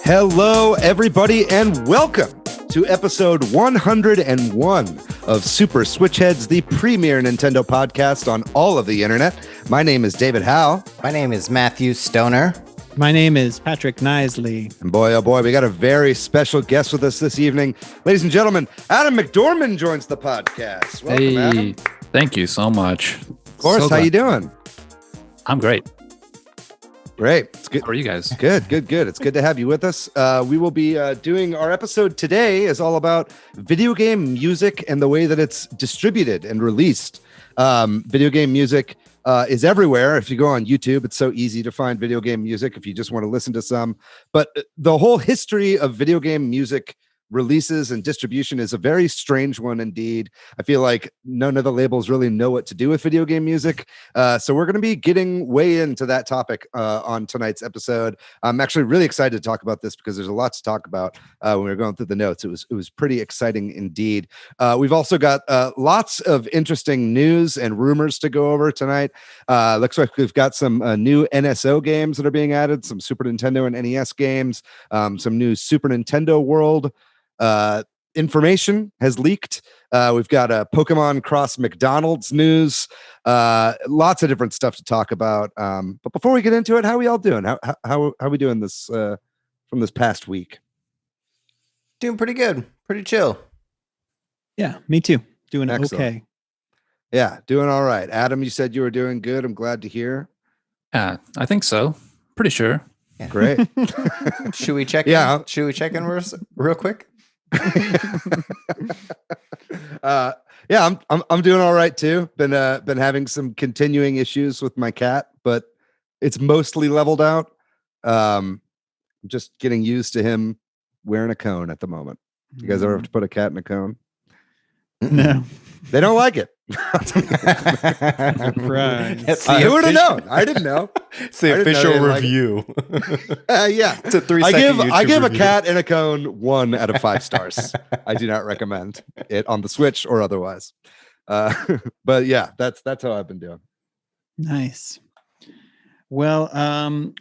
Hello, everybody, and welcome to episode 101 of Super Switch Headz, the premier Nintendo podcast on all of the internet. My name is David Howe. My name is Matthew Stoner. My name is Patrick Nisley. And boy, oh boy, we got a very special guest with us this evening. Ladies and gentlemen, Adam McDorman joins the podcast. Welcome, Adam. Thank you so much. Of course, how you doing? I'm great. Great. It's good. How are you guys? Good. It's good to have you with us. We will be doing our episode today is all about video game music and the way that it's distributed and released. Video game music is everywhere. If you go on YouTube, it's so easy to find video game music if you just want to listen to some. But the whole history of video game music releases and distribution is a very strange one indeed. I feel like none of the labels really know what to do with video game music. So we're going to be getting way into that topic on tonight's episode. I'm actually really excited to talk about this because there's a lot to talk about when we were going through the notes. It was pretty exciting indeed. We've also got lots of interesting news and rumors to go over tonight. Looks like we've got some new NSO games that are being added, some Super Nintendo and NES games, some new Super Nintendo World information has leaked. We've got a Pokemon Cross McDonald's news. Lots of different stuff to talk about. But before we get into it, how are we all doing? How are we doing this from this past week? Doing pretty good. Pretty chill. Yeah, me too. Doing Excellent. Okay. Yeah, doing all right. Adam, you said you were doing good. I'm glad to hear. Yeah, I think so. Pretty sure. Yeah. Great. Should we check Yeah. in? Should we check in real quick? Yeah, I'm doing all right too. Been having some continuing issues with my cat, but it's mostly leveled out. Just getting used to him wearing a cone at the moment. You guys ever have to put a cat in a cone? No. They don't like it. Surprise. Who would have known? I didn't know. It's the I didn't know official they like review. Yeah, It's a 3-second I give a review. cat in a cone 1 out of 5 stars. I do not recommend it on the Switch or otherwise. But yeah, that's how I've been doing. Nice. Well,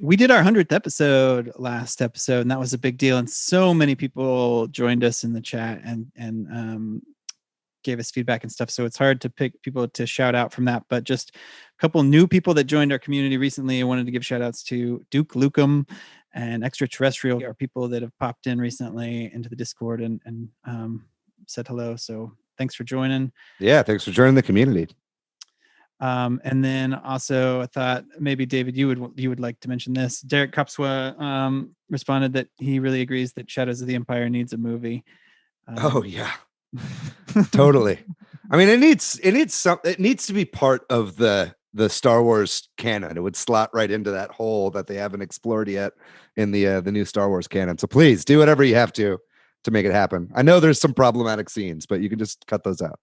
we did our 100th episode last episode, and that was a big deal. And so many people joined us in the chat and gave us feedback and stuff. So it's hard to pick people to shout out from that, but just a couple new people that joined our community recently. I wanted to give shout outs to Duke Lukem and Extraterrestrial, are people that have popped in recently into the Discord and said hello. So thanks for joining. Yeah, thanks for joining the community. And then also I thought maybe David, you would like to mention this. Derek Kopswa responded that he really agrees that Shadows of the Empire needs a movie. Oh yeah. Totally. I mean, it needs to be part of the Star Wars canon. It would slot right into that hole that they haven't explored yet in the new Star Wars canon. So please do whatever you have to make it happen. I know there's some problematic scenes, but you can just cut those out.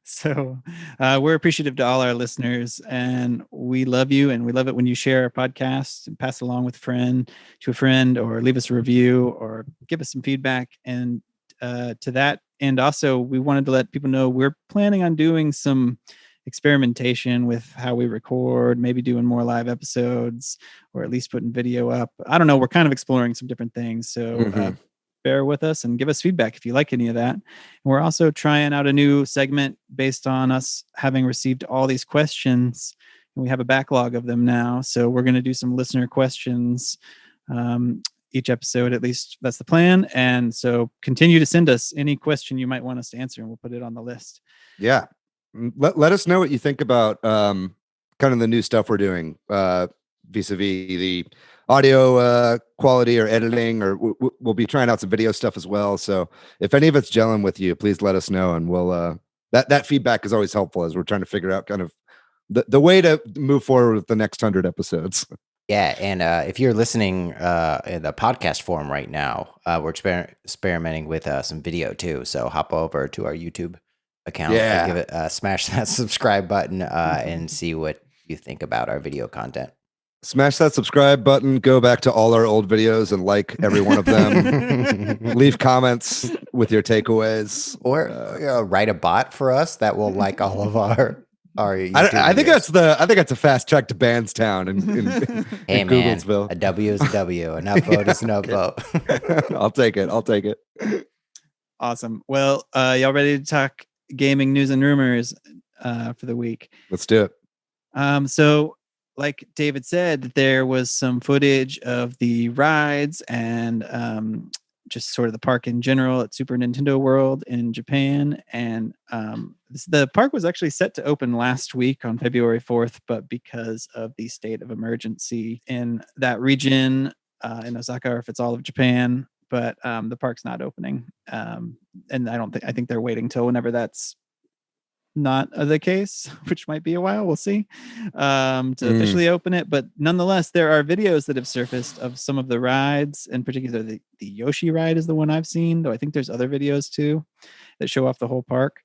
So we're appreciative to all our listeners, and we love you, and we love it when you share our podcast and pass it along with a friend, or leave us a review or give us some feedback. And to that, and also we wanted to let people know we're planning on doing some experimentation with how we record, maybe doing more live episodes, or at least putting video up. I don't know. We're kind of exploring some different things. So bear with us and give us feedback if you like any of that. And we're also trying out a new segment based on us having received all these questions, and we have a backlog of them now. So we're going to do some listener questions each episode, at least that's the plan. And so continue to send us any question you might want us to answer, and we'll put it on the list. Yeah. Let us know what you think about kind of the new stuff we're doing vis-a-vis the audio quality or editing, or we'll be trying out some video stuff as well. So if any of it's gelling with you, please let us know, and we'll that feedback is always helpful as we're trying to figure out kind of the way to move forward with the next 100 episodes. Yeah, and if you're listening in the podcast form right now, we're experimenting with some video too. So hop over to our YouTube account, and give it smash that subscribe button, and see what you think about our video content. Smash that subscribe button. Go back to all our old videos and like every one of them. Leave comments with your takeaways. Or write a bot for us that will like all of our YouTube I think videos. that's a fast track to Banstown in Hey man, Googlesville. a W is a W. An upvote is an upvote. I'll take it. Awesome. Well, y'all ready to talk gaming news and rumors for the week? Let's do it. So like David said, there was some footage of the rides and just sort of the park in general at Super Nintendo World in Japan. And the park was actually set to open last week on February 4th, but because of the state of emergency in that region, in Osaka, or if it's all of Japan, but the park's not opening. And I think they're waiting till whenever that's not the case, which might be a while, we'll see, to officially open it. But nonetheless, there are videos that have surfaced of some of the rides. In particular, the Yoshi ride is the one I've seen, though I think there's other videos too that show off the whole park.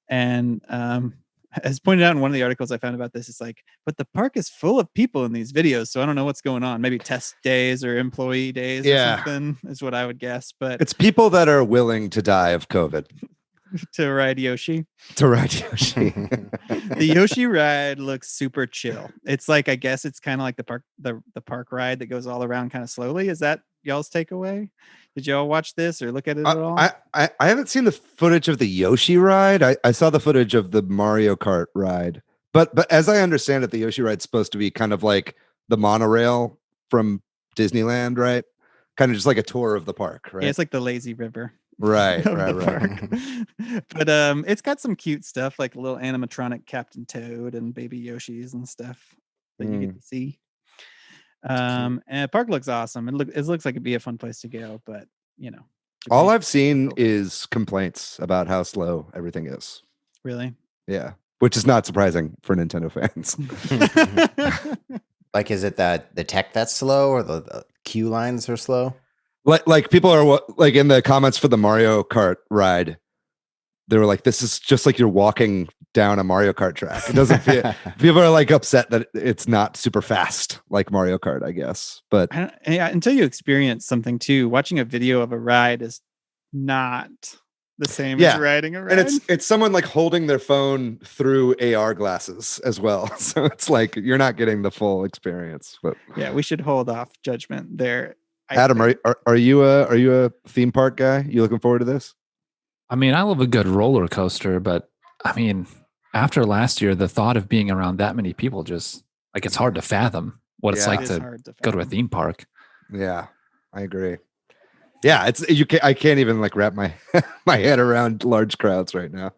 And as pointed out in one of the articles I found about this, it's like, but the park is full of people in these videos, so I don't know what's going on. Maybe test days or employee days or something is what I would guess. But it's people that are willing to die of COVID. To ride Yoshi. The Yoshi ride looks super chill. It's like, I guess it's kind of like the park ride that goes all around kind of slowly. Is that y'all's takeaway? Did y'all watch this or look at it at all? I haven't seen the footage of the Yoshi ride. I saw the footage of the Mario Kart ride. But as I understand it, the Yoshi ride's supposed to be kind of like the monorail from Disneyland, right? Kind of just like a tour of the park, right? Yeah, it's like the lazy river. Right. But it's got some cute stuff, like a little animatronic Captain Toad and baby Yoshis and stuff that you get to see. And the park looks awesome. It looks like it'd be a fun place to go, but all I've seen is complaints about how slow everything is. Really? Yeah, which is not surprising for Nintendo fans. Like, is it that the tech that's slow, or the queue lines are slow? Like people are like in the comments for the Mario Kart ride, they were like, "This is just like you're walking down a Mario Kart track." It doesn't feel. People are like upset that it's not super fast like Mario Kart, I guess. But until you experience something too, watching a video of a ride is not the same as riding a ride. And it's someone like holding their phone through AR glasses as well, so it's like you're not getting the full experience. But yeah, we should hold off judgment there. Adam, are you a theme park guy? You looking forward to this? I mean, I love a good roller coaster, but I mean, after last year, the thought of being around that many people just like it's hard to fathom what it's like to go to a theme park. Yeah, I agree. Yeah, I can't even like wrap my my head around large crowds right now.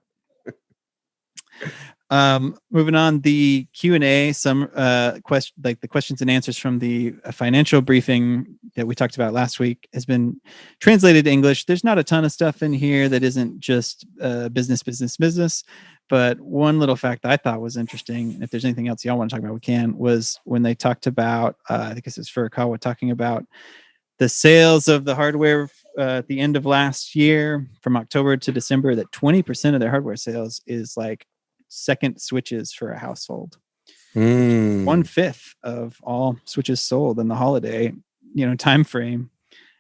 Moving on, the Q&A, some like the questions and answers from the financial briefing that we talked about last week has been translated to English. There's not a ton of stuff in here that isn't just business. But one little fact that I thought was interesting, and if there's anything else y'all want to talk about, we can, was when they talked about, I think this is Furukawa talking about the sales of the hardware at the end of last year from October to December, that 20% of their hardware sales is like second Switches for a household. 1/5 of all Switches sold in the holiday, time frame.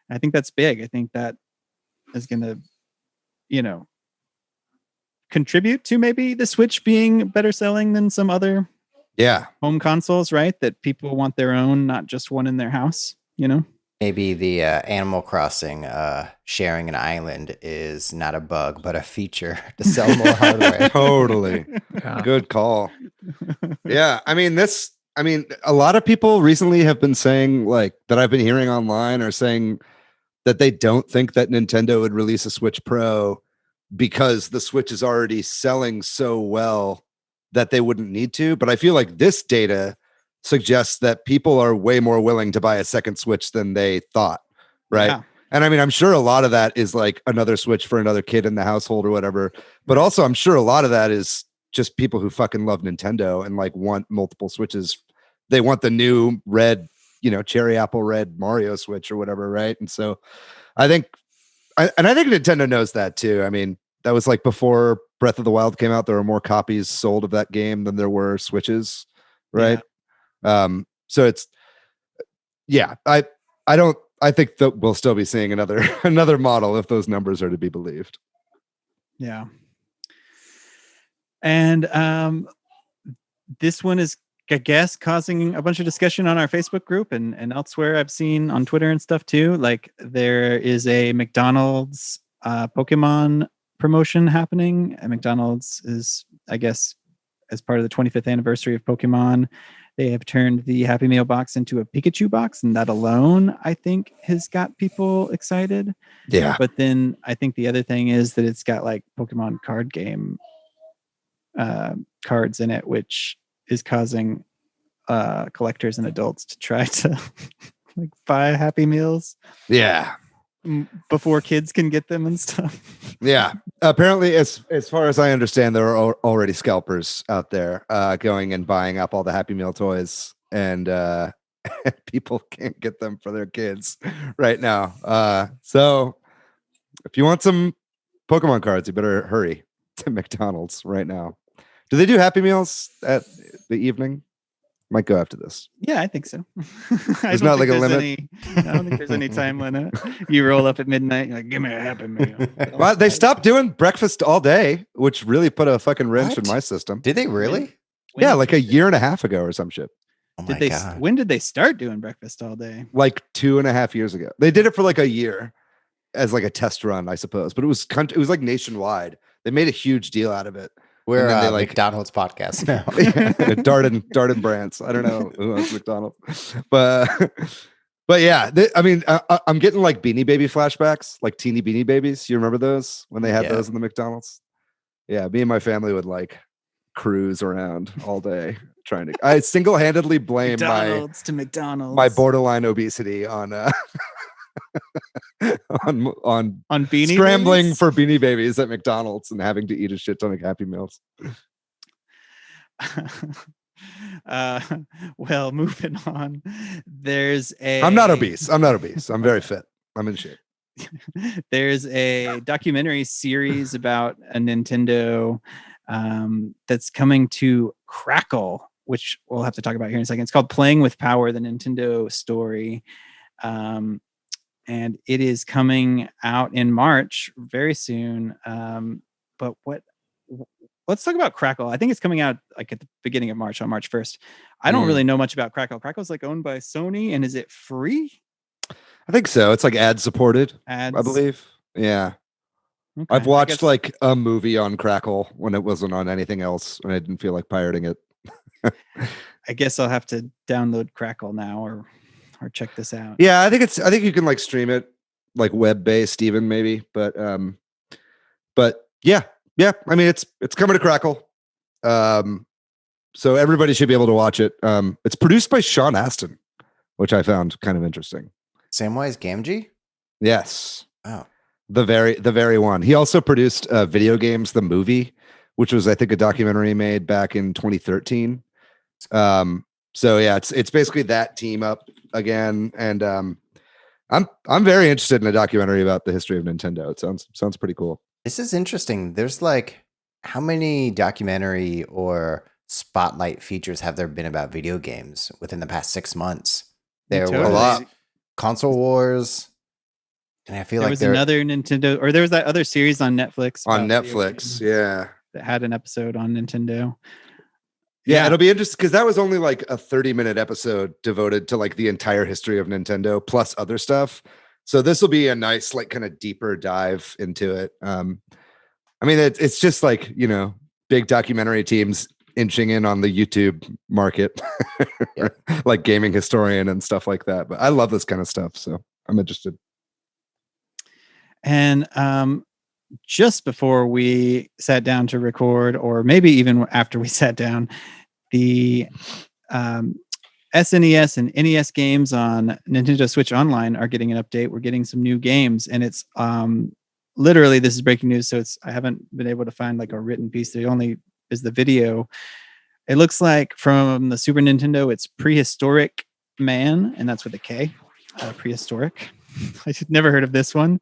I think that's big. I think that is going to, contribute to maybe the Switch being better selling than some other home consoles, right? That people want their own, not just one in their house, Maybe the Animal Crossing sharing an island is not a bug, but a feature to sell more hardware. Totally. Good call. Yeah. I mean, a lot of people recently have been saying, like, that I've been hearing online, are saying that they don't think that Nintendo would release a Switch Pro because the Switch is already selling so well that they wouldn't need to. But I feel like this data suggests that people are way more willing to buy a second Switch than they thought, right? Yeah. And I mean, I'm sure a lot of that is like another Switch for another kid in the household or whatever. But also, I'm sure a lot of that is just people who fucking love Nintendo and like want multiple Switches. They want the new red, cherry apple red Mario Switch or whatever, right? And so I think Nintendo knows that too. I mean, that was like before Breath of the Wild came out, there were more copies sold of that game than there were Switches, right? Yeah. So yeah, I don't. I think that we'll still be seeing another model if those numbers are to be believed. Yeah. And this one is, I guess, causing a bunch of discussion on our Facebook group and elsewhere. I've seen on Twitter and stuff too. Like there is a McDonald's Pokemon promotion happening. And McDonald's is, I guess, as part of the 25th anniversary of Pokemon, they have turned the Happy Meal box into a Pikachu box, and that alone, I think, has got people excited. Yeah. But then I think the other thing is that it's got like Pokemon card game cards in it, which is causing collectors and adults to try to like buy Happy Meals. Yeah. Before kids can get them and stuff. Yeah. Apparently, as far as I understand, there are already scalpers out there going and buying up all the Happy Meal toys, and people can't get them for their kids right now. So if you want some Pokemon cards, you better hurry to McDonald's right now. Do they do Happy Meals at the evening? Might go after this. Yeah, I think so. There's not like a limit. I don't think there's any time limit. You roll up at midnight, you're like, give me a Happy Meal. Well, they stopped doing breakfast all day, which really put a fucking wrench in my system. Did they really? Yeah, like a year and a half ago or some shit. Oh my God. When did they start doing breakfast all day? Like 2.5 years ago. They did it for like a year as like a test run, I suppose. But it was like nationwide. They made a huge deal out of it. We're a McDonald's podcast now. Darden Brands. I don't know who owns McDonald's, but yeah, I'm getting like Beanie Baby flashbacks, like teeny Beanie Babies. You remember those when they had those in the McDonald's? Yeah, me and my family would like cruise around all day trying to. I single-handedly blame McDonald's my borderline obesity on on Beanie scrambling Babies? for Beanie Babies at McDonald's and having to eat a shit ton of Happy Meals. Well, moving on. I'm not obese. I'm very fit. I'm in shape. There's a documentary series about a Nintendo that's coming to Crackle, which we'll have to talk about here in a second. It's called Playing with Power, the Nintendo story. And it is coming out in March very soon. But let's talk about Crackle. I think it's coming out like at the beginning of March, on March 1st. I don't really know much about Crackle. Crackle's like owned by Sony, and is it free? I think so. It's like ad supported, I believe. Yeah. Okay. I've watched like a movie on Crackle when it wasn't on anything else, and I didn't feel like pirating it. I guess I'll have to download Crackle now or check this out. Yeah, I think you can like stream it like web-based even maybe, but yeah. I mean, it's coming to Crackle. So everybody should be able to watch it. It's produced by Sean Astin, which I found kind of interesting. Samwise Gamgee? Yes. Oh. The very one. He also produced Video Games the Movie, which was I think a documentary made back in 2013. So yeah, it's basically that team up again, and I'm very interested in a documentary about the history of Nintendo. It sounds pretty cool. This is interesting. There's like, how many documentary or spotlight features have there been about video games within the past 6 months? There were a lot. Console Wars, and I feel there like was another Nintendo, or there was that other series on Netflix. Yeah, that had an episode on Nintendo. Yeah, it'll be interesting because that was only like a 30-minute episode devoted to like the entire history of Nintendo plus other stuff. So this will be a nice like kind of deeper dive into it. I mean, it's just like, you know, big documentary teams inching in on the YouTube market, like Gaming Historian and stuff like that. But I love this kind of stuff, so I'm interested. And just before we sat down to record, or maybe even after we sat down, the SNES and NES games on Nintendo Switch Online are getting an update. We're getting some new games, and it's literally, this is breaking news, so I haven't been able to find like a written piece. There only is the video. It looks like from the Super Nintendo, it's Prehistoric Man, and that's with a K. Prehistoric. I had never heard of this one.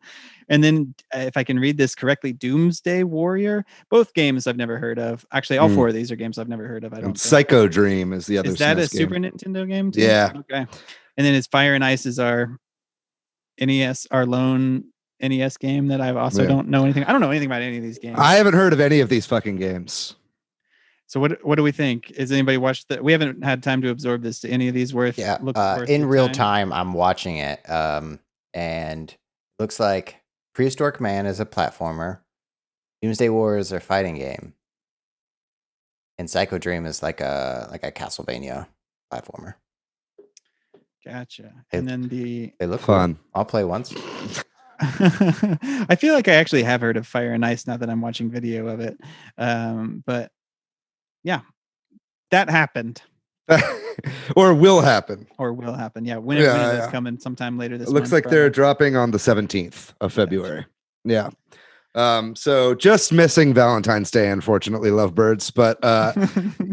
And then, if I can read this correctly, Doomsday Warrior. Both games I've never heard of. Actually, all four of these are games I've never heard of. I don't. Psycho Dream is the other. Is that SNES a Super Nintendo game too? Yeah. Okay. And then is Fire and Ice is our NES, our lone NES game that I also don't know anything. I don't know anything about any of these games. I haven't heard of any of these fucking games. So what do we think? Has anybody watched that? We haven't had time to absorb this. To any of these worth? Worth in real time, I'm watching it, and looks like Prehistoric Man is a platformer, Doomsday War is a fighting game, and Psycho Dream is like a Castlevania platformer. Gotcha. And then they look fun. Cool. I'll play once. I feel like I actually have heard of Fire and Ice now that I'm watching video of it. But yeah, that happened. Or will happen. Yeah. When it is coming sometime later this month. It looks like they're dropping on the 17th of February. Gotcha. Yeah. So just missing Valentine's Day, unfortunately, lovebirds. But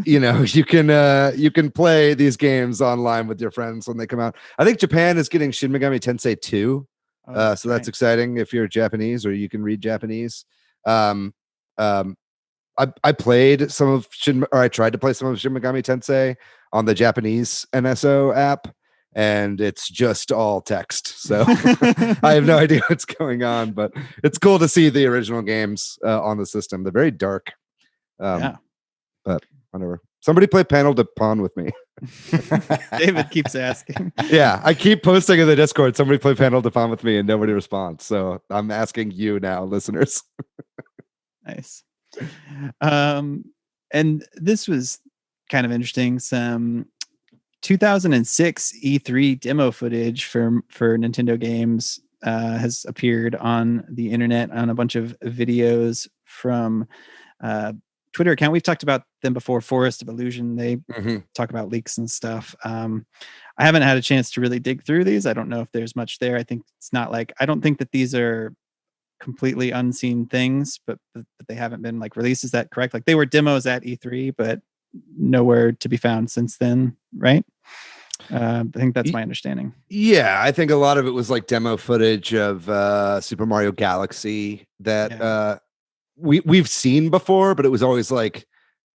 you can play these games online with your friends when they come out. I think Japan is getting Shin Megami Tensei 2. So that's exciting if you're Japanese or you can read Japanese. I played some of I tried to play some of Shin Megami Tensei on the Japanese NSO app, and it's just all text. So I have no idea what's going on, but it's cool to see the original games on the system. They're very dark. But whatever. Somebody play Panel de Pon with me. David keeps asking. Yeah, I keep posting in the Discord, somebody play Panel de Pon with me, and nobody responds. So I'm asking you now, listeners. Nice. And this was kind of interesting. Some 2006 E3 demo footage for Nintendo games has appeared on the internet on a bunch of videos from Twitter account. We've talked about them before. Forest of Illusion. They talk about leaks and stuff. I haven't had a chance to really dig through these. I don't know if there's much there. I think it's not like, I don't think that these are completely unseen things, but they haven't been like released. Is that correct? Like they were demos at E3, but nowhere to be found since then, right? I think that's my understanding. Yeah, I think a lot of it was like demo footage of Super Mario Galaxy that we've seen before, but it was always like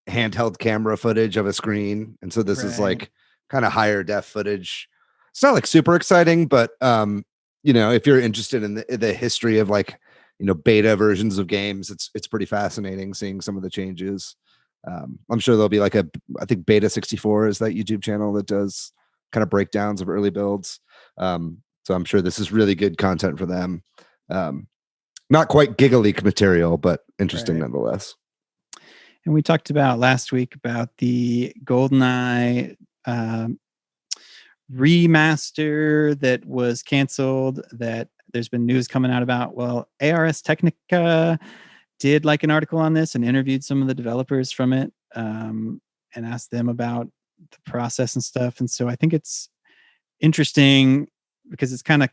handheld camera footage of a screen, and so this is like kind of higher def footage. It's not like super exciting, but if you're interested in the history of like beta versions of games, it's pretty fascinating seeing some of the changes. I'm sure there'll be like I think Beta 64 is that YouTube channel that does kind of breakdowns of early builds. So I'm sure this is really good content for them. Not quite GigaLeak material, but interesting nonetheless. And we talked about last week about the GoldenEye remaster that was canceled, that there's been news coming out about. Well, Ars Technica did like an article on this and interviewed some of the developers from it, and asked them about the process and stuff. And so I think it's interesting because it's kind of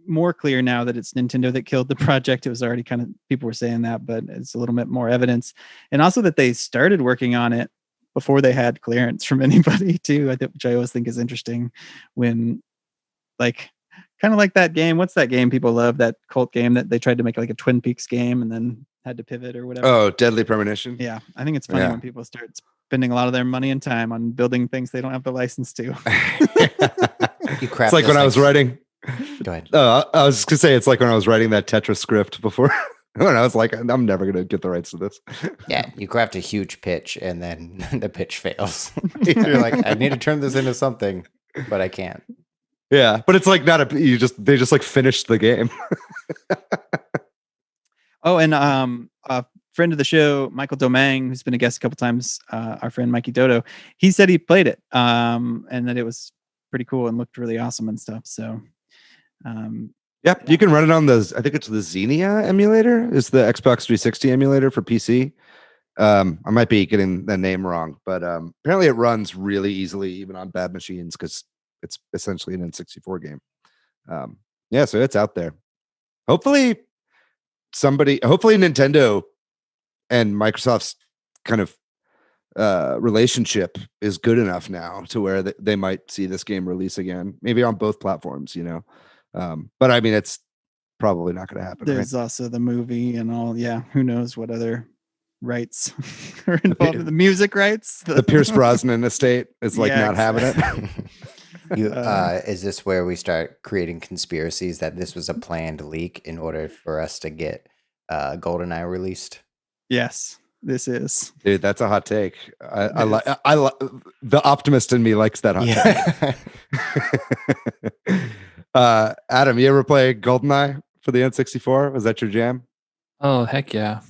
more clear now that it's Nintendo that killed the project. It was already kind of, people were saying that, but it's a little bit more evidence. And also that they started working on it before they had clearance from anybody too, which I always think is interesting when like, kind of like that game. What's that game people love? That cult game that they tried to make like a Twin Peaks game and then had to pivot or whatever. Oh, Deadly Premonition. Yeah. I think it's funny when people start spending a lot of their money and time on building things they don't have the license to. It's like when I was writing. Go ahead. I was just gonna say it's like when I was writing that Tetris script before. When I was like, I'm never gonna get the rights to this. Yeah, you craft a huge pitch and then the pitch fails. You're like, I need to turn this into something, but I can't. Yeah, but it's like they just like finished the game. Oh, and a friend of the show, Michael Domingue, who's been a guest a couple times, our friend Mikey Dodo, he said he played it and that it was pretty cool and looked really awesome and stuff. So, you can run it on I think it's the Xenia emulator, is the Xbox 360 emulator for PC. I might be getting the name wrong, but apparently it runs really easily even on bad machines because it's essentially an N64 game. So it's out there. Hopefully Nintendo and Microsoft's kind of relationship is good enough now to where they might see this game release again, maybe on both platforms, but I mean, it's probably not going to happen. There's also the movie and all. Yeah. Who knows what other rights are involved in the music rights. The Pierce Brosnan estate is like not having it. Is this where we start creating conspiracies that this was a planned leak in order for us to get GoldenEye released? Yes, this is. Dude, that's a hot take. I like the optimist in me likes that hot take. Adam, you ever play GoldenEye for the N64? Was that your jam? Oh, heck yeah.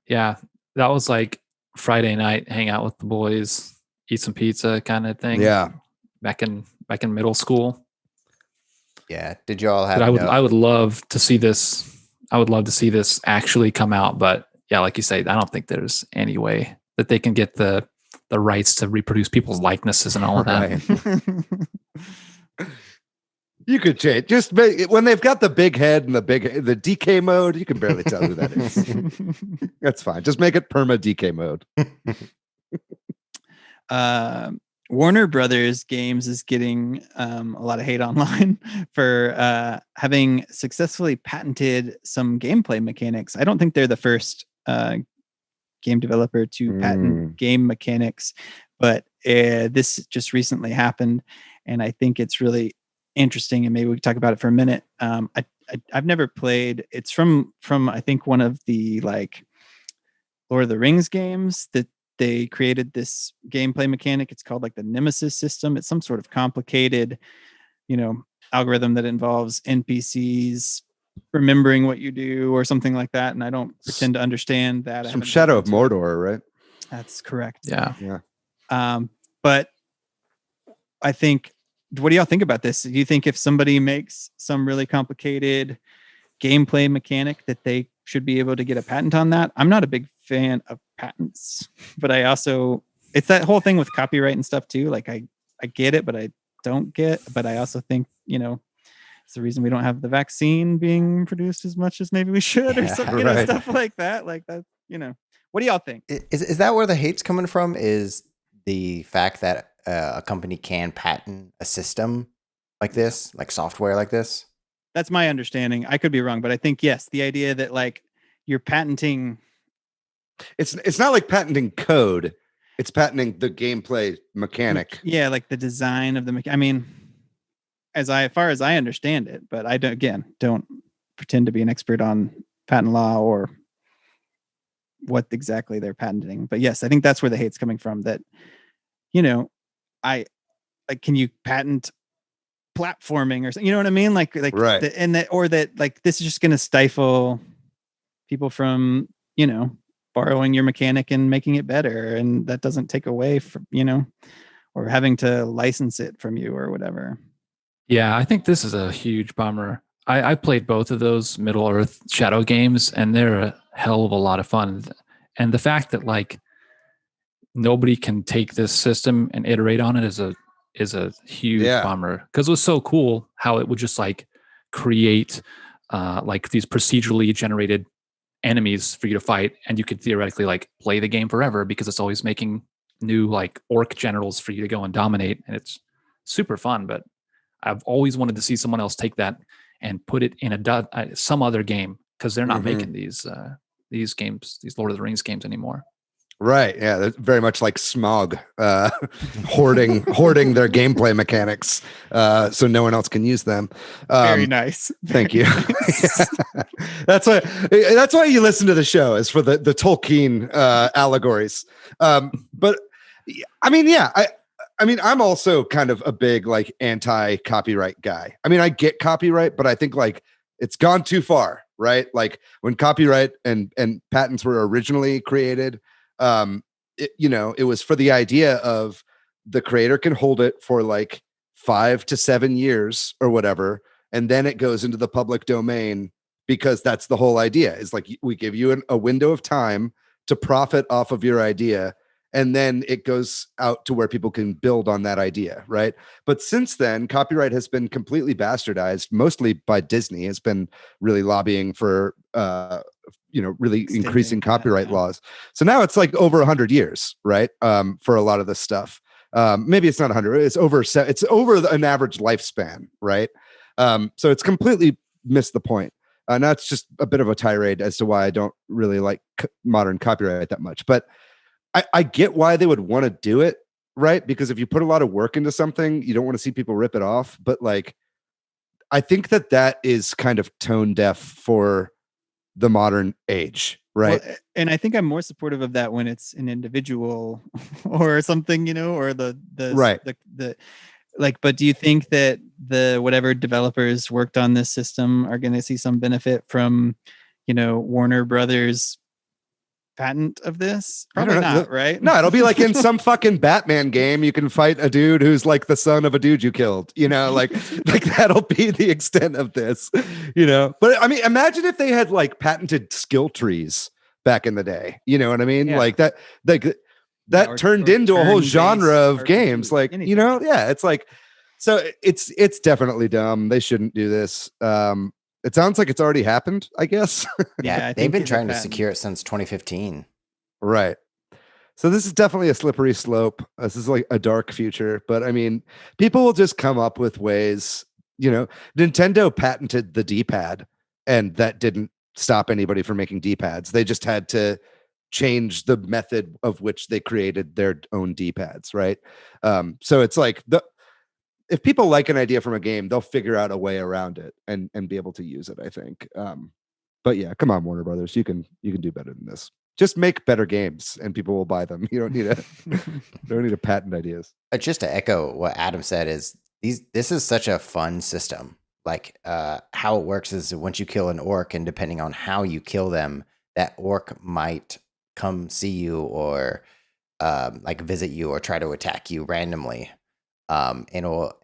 Yeah, that was like Friday night, hang out with the boys, eat some pizza kind of thing. Yeah. Back in middle school. Yeah. Did you all have? I would love to see this. I would love to see this actually come out, but yeah, like you say, I don't think there's any way that they can get the rights to reproduce people's likenesses and all of that. You could change. Just when they've got the big head and the DK mode, you can barely tell who that is. That's fine. Just make it perma DK mode. Warner Brothers Games is getting a lot of hate online for having successfully patented some gameplay mechanics. I don't think they're the first game developer to patent game mechanics, but this just recently happened, and I think it's really interesting. And maybe we can talk about it for a minute. I've never played. It's from I think one of the like Lord of the Rings games that they created this gameplay mechanic. It's called like the Nemesis system. It's some sort of complicated, algorithm that involves NPCs remembering what you do or something like that. And I don't pretend to understand that. Some Shadow of Mordor, right? That's correct. Yeah. But I think, what do y'all think about this? Do you think if somebody makes some really complicated gameplay mechanic that they should be able to get a patent on that? I'm not a big fan of patents, but it's that whole thing with copyright and stuff too. Like I get it, but I don't get, but I also think, it's the reason we don't have the vaccine being produced as much as maybe we should or something, right. Stuff like that. Like that, what do y'all think? Is that where the hate's coming from? Is the fact that a company can patent a system like this, like software like this? That's my understanding. I could be wrong, but I think, yes, the idea that like you're patenting. It's not like patenting code. It's patenting the gameplay mechanic. Yeah, like the design of the. I mean, as far as I understand it, but I don't pretend to be an expert on patent law or what exactly they're patenting. But yes, I think that's where the hate's coming from. That, can you patent platforming or something? You know what I mean? Like right. That this is just going to stifle people from, borrowing your mechanic and making it better. And that doesn't take away from, or having to license it from you or whatever. Yeah, I think this is a huge bummer. I played both of those Middle-earth Shadow games, and they're a hell of a lot of fun. And the fact that like nobody can take this system and iterate on it is a huge bummer, because it was so cool how it would just like create like these procedurally generated enemies for you to fight, and you could theoretically like play the game forever because it's always making new like orc generals for you to go and dominate, and it's super fun. But I've always wanted to see someone else take that and put it in some other game, because they're not making these games, these Lord of the Rings games anymore. Right. Yeah. That's very much like Smog, hoarding their gameplay mechanics, so no one else can use them. Very nice. Thank you. That's why you listen to the show, is for the Tolkien allegories. But I mean, yeah, I mean, I'm also kind of a big like anti-copyright guy. I mean, I get copyright, but I think like it's gone too far, right? Like when copyright and patents were originally created, it was for the idea of the creator can hold it for like 5 to 7 years or whatever, and then it goes into the public domain, because that's the whole idea, is like we give you a window of time to profit off of your idea, and then it goes out to where people can build on that idea, right? But since then, copyright has been completely bastardized, mostly by Disney. Has been really lobbying for really increasing copyright laws. So now it's like over 100 years, right? For a lot of this stuff. Maybe it's not 100. It's over an average lifespan, right? So it's completely missed the point. Now it's just a bit of a tirade as to why I don't really like modern copyright that much. But I get why they would want to do it, right? Because if you put a lot of work into something, you don't want to see people rip it off. But like, I think that is kind of tone deaf for the modern age, right? Well, and I think I'm more supportive of that when it's an individual or something, you know, or the Right. like, but do you think that the whatever developers worked on this system are going to see some benefit from, you know, Warner Brothers patent of this? Probably not, right? No, it'll be like in some fucking Batman game, you can fight a dude who's like the son of a dude you killed, you know, like that'll be the extent of this, you know. But I mean, imagine if they had like patented skill trees back in the day, you know what I mean? Yeah. Like that, like that turned into a whole genre of games, like, you know, yeah, it's like, so it's definitely dumb. They shouldn't do this. It sounds like it's already happened, I guess. Yeah, they've been trying to secure it since 2015. Right. So this is definitely a slippery slope. This is like a dark future, but I mean, people will just come up with ways, you know. Nintendo patented the D-pad, and that didn't stop anybody from making D-pads. They just had to change the method of which they created their own D-pads, right? So it's like if people like an idea from a game, they'll figure out a way around it and be able to use it, I think. But yeah, come on, Warner Brothers, you can do better than this. Just make better games and people will buy them. You don't need to patent ideas. Just to echo what Adam said, is this is such a fun system. Like how it works is once you kill an orc, and depending on how you kill them, that orc might come see you or like visit you or try to attack you randomly. And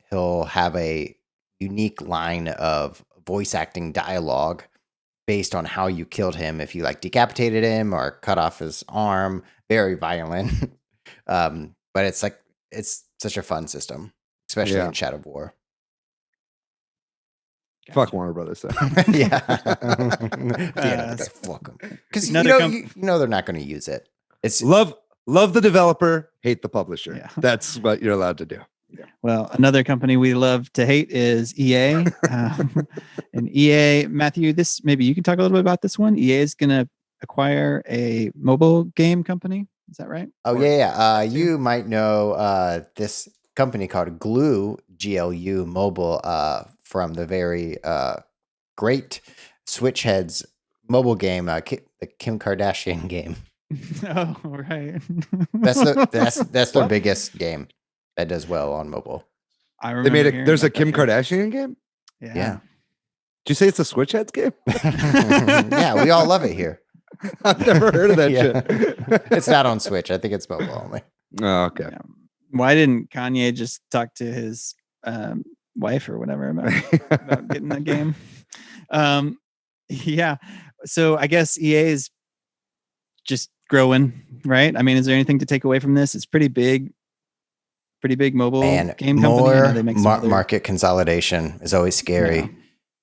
he'll have a unique line of voice acting dialogue based on how you killed him. If you like decapitated him or cut off his arm, very violent. But it's such a fun system, especially in Shadow of War. Gotcha. Fuck Warner Brothers. Yeah, fuck them, because you know they're not going to use it. It's love the developer, hate the publisher. Yeah. That's what you're allowed to do. Well, another company we love to hate is EA. And EA, Matthew, this maybe you can talk a little bit about this one. EA is going to acquire a mobile game company. Is that right? Oh, yeah. You might know this company called Glue, GLU Mobile, from the very great Switch Headz mobile game, the Kim Kardashian game. Oh, right. That's their biggest game that does well on mobile. I remember They made there's a Kim Kardashian game? Yeah. Did you say it's a Switch Headz game? Yeah, we all love it here. I've never heard of that shit. It's not on Switch. I think it's mobile only. Oh, okay. Yeah. Why didn't Kanye just talk to his wife or whatever about getting the game? Yeah. So I guess EA is just growing, right? I mean, is there anything to take away from this? It's pretty big mobile game company. More market consolidation is always scary. Yeah.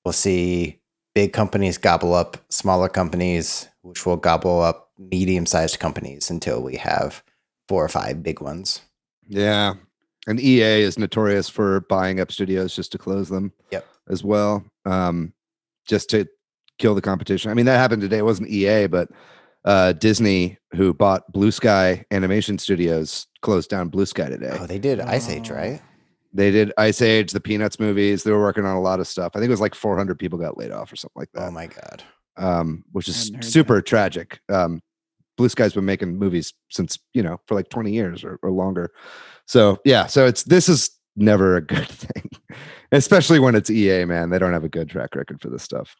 We'll see big companies gobble up smaller companies, which will gobble up medium-sized companies until we have 4 or 5 big ones. Yeah. And EA is notorious for buying up studios just to close them. Yep. As well. Just to kill the competition. I mean, that happened today. It wasn't EA, but Disney, who bought Blue Sky Animation Studios, closed down Blue Sky today. Oh, they did Ice Age, right? They did Ice Age, the Peanuts movies. They were working on a lot of stuff. I think it was like 400 people got laid off or something like that. Oh my God. Which is super tragic. Blue Sky's been making movies since, for like 20 years or longer. So yeah, this is never a good thing, especially when it's EA, man. They don't have a good track record for this stuff,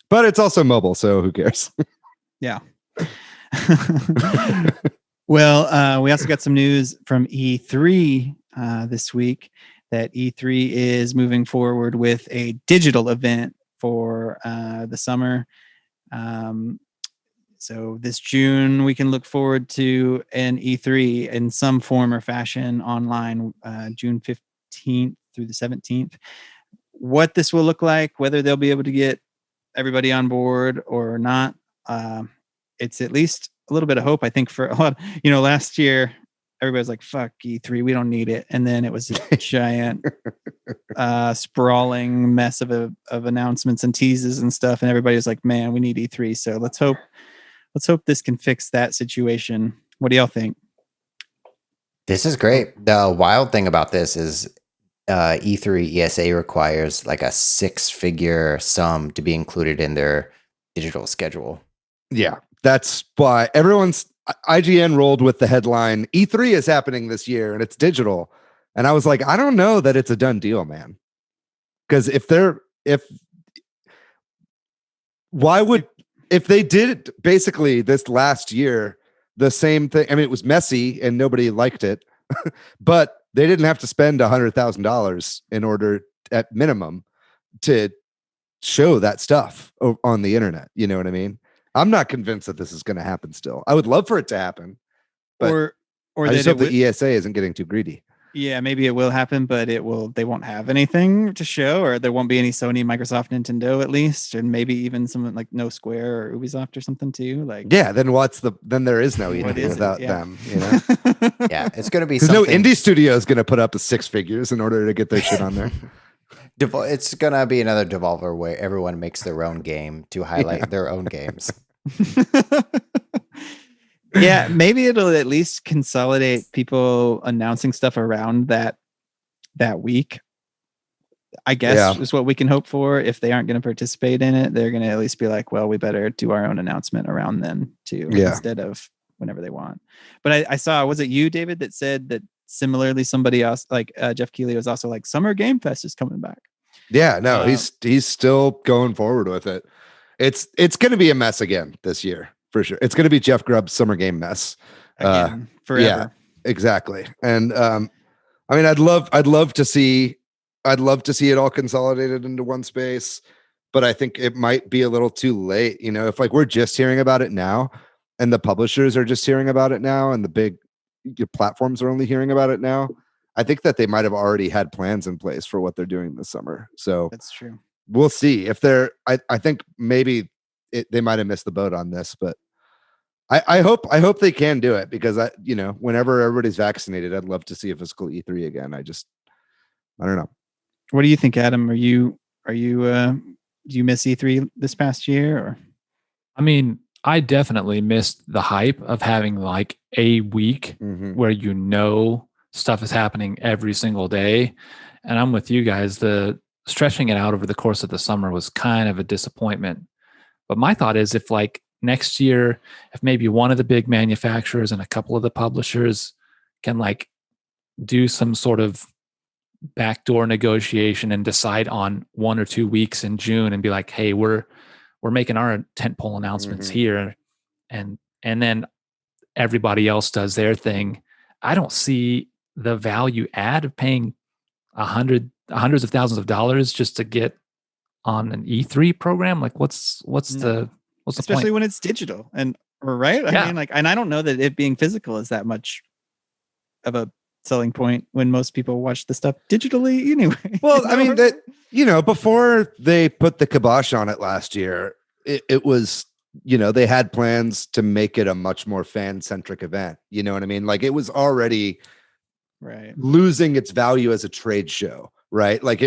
but it's also mobile. So who cares? Yeah. Well, we also got some news from E3 this week that E3 is moving forward with a digital event for the summer. So this June, we can look forward to an E3 in some form or fashion online, June 15th through the 17th. What this will look like, whether they'll be able to get everybody on board or not, it's at least a little bit of hope, I think, for a lot. Last year, everybody's like, fuck E3, we don't need it. And then it was a giant sprawling mess of announcements and teases and stuff. And everybody was like, man, we need E3. So let's hope this can fix that situation. What do y'all think? This is great. The wild thing about this is E3 ESA requires like a 6-figure sum to be included in their digital schedule. Yeah, that's why IGN rolled with the headline E3 is happening this year and it's digital. And I was like, I don't know that it's a done deal, man. Because if they did basically this last year, the same thing. I mean, it was messy and nobody liked it, but they didn't have to spend $100,000 in order, at minimum, to show that stuff on the internet. You know what I mean? I'm not convinced that this is going to happen still. I would love for it to happen, but or I just hope the ESA isn't getting too greedy. Yeah, maybe it will happen, but they won't have anything to show, or there won't be any Sony, Microsoft, Nintendo at least, and maybe even something like no Square or Ubisoft or something too. Like, yeah, then then there is no E3 without them, you know? Yeah, it's going to be because no indie studio is going to put up the 6 figures in order to get their shit on there. It's going to be another Devolver where everyone makes their own game to highlight their own games. Yeah, maybe it'll at least consolidate people announcing stuff around that week. I guess is what we can hope for. If they aren't going to participate in it, they're going to at least be like, well, we better do our own announcement around then too, instead of whenever they want. But I saw, was it you, David, that said that similarly somebody else, like Jeff Keighley, was also like, Summer Game Fest is coming back. Yeah, no, he's still going forward with it. It's going to be a mess again this year. For sure. It's going to be Jeff Grubb's Summer Game Mess. Again, forever. Yeah, exactly. And I mean, I'd love to see it all consolidated into one space, but I think it might be a little too late. You know, if like we're just hearing about it now and the publishers are just hearing about it now and the big platforms are only hearing about it now, I think that they might have already had plans in place for what they're doing this summer. So that's true. We'll see if I think maybe they might have missed the boat on this, but I hope they can do it, because whenever everybody's vaccinated, I'd love to see a physical E3 again. I don't know. What do you think, Adam? Do you miss E3 this past year? Or I mean, I definitely missed the hype of having like a week where stuff is happening every single day. And I'm with you guys. The stretching it out over the course of the summer was kind of a disappointment. But my thought is, if like next year, if maybe one of the big manufacturers and a couple of the publishers can like do some sort of backdoor negotiation and decide on 1 or 2 weeks in June and be like, hey, we're making our tentpole announcements here, and then everybody else does their thing. I don't see the value add of paying hundreds of thousands of dollars just to get on an E3 program. Like what's the especially point? When it's digital right? I mean, like, and I don't know that it being physical is that much of a selling point when most people watch the stuff digitally anyway. Well, I mean that, before they put the kibosh on it last year, it was, they had plans to make it a much more fan-centric event. You know what I mean? Like it was already losing its value as a trade show, right? Like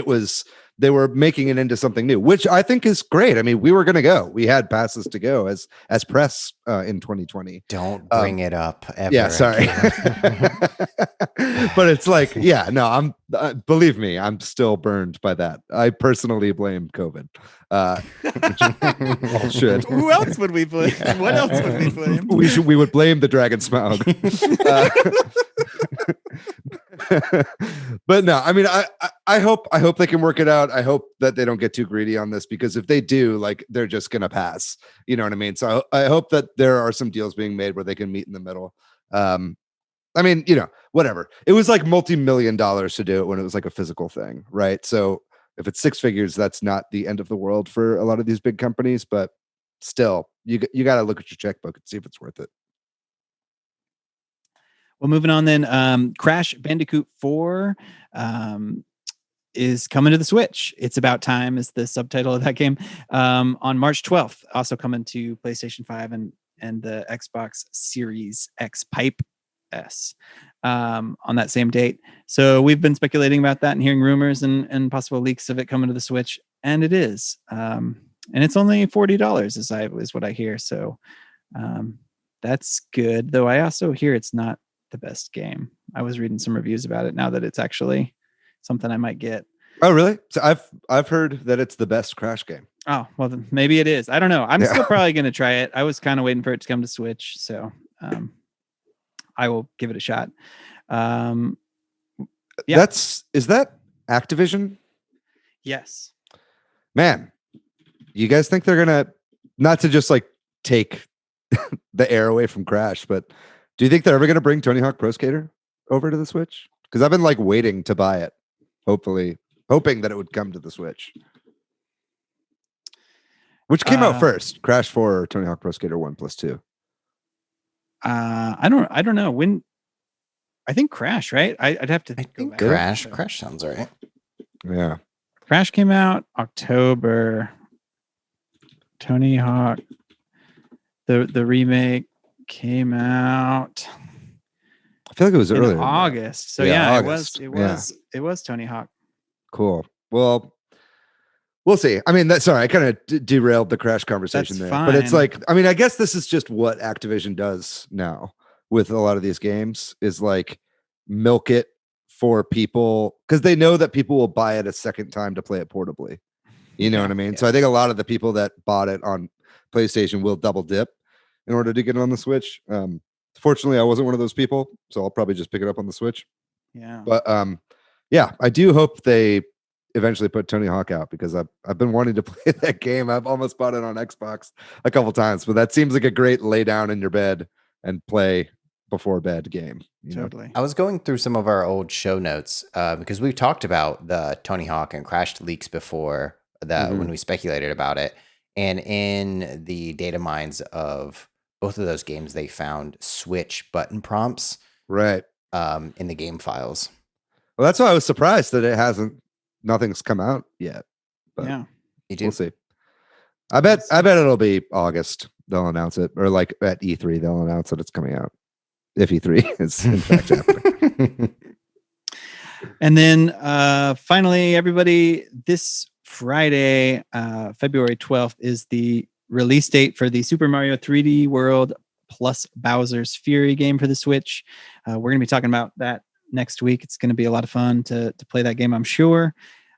they were making it into something new, which I think is great. I mean, we were going to go. We had passes to go as press in 2020. Don't bring it up ever. Yeah, sorry. But it's like, no, believe me, I'm still burned by that. I personally blame COVID. Should. Who else would we blame? What else would we blame? We would blame the dragon smog. But no, I mean, I hope they can work it out. I hope that they don't get too greedy on this, because if they do, like, they're just gonna pass. You know what I mean? So I hope that there are some deals being made where they can meet in the middle. I mean, whatever. It was like multi-million dollars to do it when it was like a physical thing, right? So if it's 6 figures, that's not the end of the world for a lot of these big companies, but still, you got to look at your checkbook and see if it's worth it. Well, moving on then, Crash Bandicoot 4 is coming to the Switch. It's About Time is the subtitle of that game. On March 12th, also coming to PlayStation 5 and the Xbox Series X Pipe S on that same date. So we've been speculating about that and hearing rumors and possible leaks of it coming to the Switch, and it is. And it's only $40 is what I hear. So that's good, though I also hear it's not the best game. I was reading some reviews about it now that it's actually something I might get. Oh, really? So I've heard that it's the best Crash game. Oh, well, then maybe it is. I don't know. I'm still probably going to try it. I was kind of waiting for it to come to Switch, so I will give it a shot. Yeah. Is that Activision? Yes. Man, you guys think they're gonna, not to just like take the air away from Crash, but do you think they're ever gonna bring Tony Hawk Pro Skater over to the Switch? Because I've been like waiting to buy it, hoping that it would come to the Switch. Which came out first, Crash 4 or Tony Hawk Pro Skater 1+2? I don't know when. I think Crash, right? I'd have to. I think Crash sounds right. Yeah. Crash came out October. Tony Hawk, the remake came out. I feel like it was earlier. August. So August. It was Tony Hawk. Cool. Well, we'll see. I mean, sorry, I kind of derailed the Crash conversation there. Fine. But it's like, I mean, I guess this is just what Activision does now with a lot of these games, is like milk it for people because they know that people will buy it a second time to play it portably. You know what I mean? Yeah. So I think a lot of the people that bought it on PlayStation will double dip in order to get it on the Switch. Fortunately, I wasn't one of those people, so I'll probably just pick it up on the Switch. Yeah. But yeah, I do hope they eventually put Tony Hawk out because I've been wanting to play that game. I've almost bought it on Xbox a couple times, but that seems like a great lay down in your bed and play before bed game. Totally. I was going through some of our old show notes because we've talked about the Tony Hawk and Crash leaks before that when we speculated about it. And in the data mines of both of those games, they found Switch button prompts right in the game files. Well, that's why I was surprised that nothing's come out yet. But yeah, we'll see. I bet it'll be August. They'll announce it, or like at E3, they'll announce that it's coming out. If E3 is in fact happening. And then finally, everybody, this Friday, February 12th, is the release date for the Super Mario 3D World plus Bowser's Fury game for the Switch. We're going to be talking about that next week. It's going to be a lot of fun to play that game, I'm sure.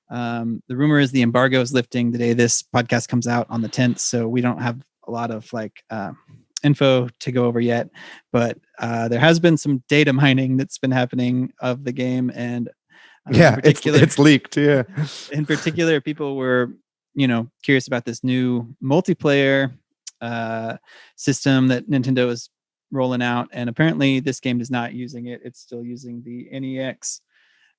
The rumor is the embargo is lifting the day this podcast comes out on the 10th, so we don't have a lot of info to go over yet, but there has been some data mining that's been happening of the game, and it's leaked. Yeah, in particular, people were curious about this new multiplayer system that Nintendo is rolling out, and apparently this game is not using it. It's still using the NEX,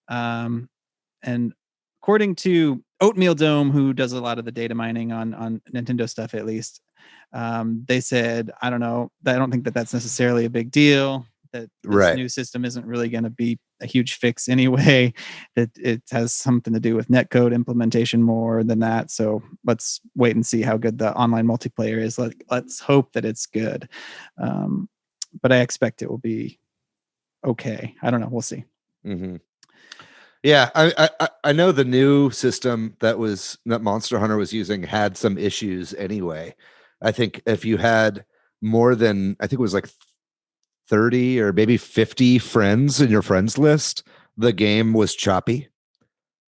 and according to Oatmeal Dome, who does a lot of the data mining on Nintendo stuff, at least, they said, I don't know, I don't think that that's necessarily a big deal, that this new system isn't really going to be a huge fix anyway, that it has something to do with netcode implementation more than that. So let's wait and see how good the online multiplayer is. Let's hope that it's good. But I expect it will be okay. I don't know. We'll see. Mm-hmm. Yeah, I know the new system that Monster Hunter was using had some issues anyway. I think if you had more than, I think it was like 30 or maybe 50 friends in your friends list, the game was choppy.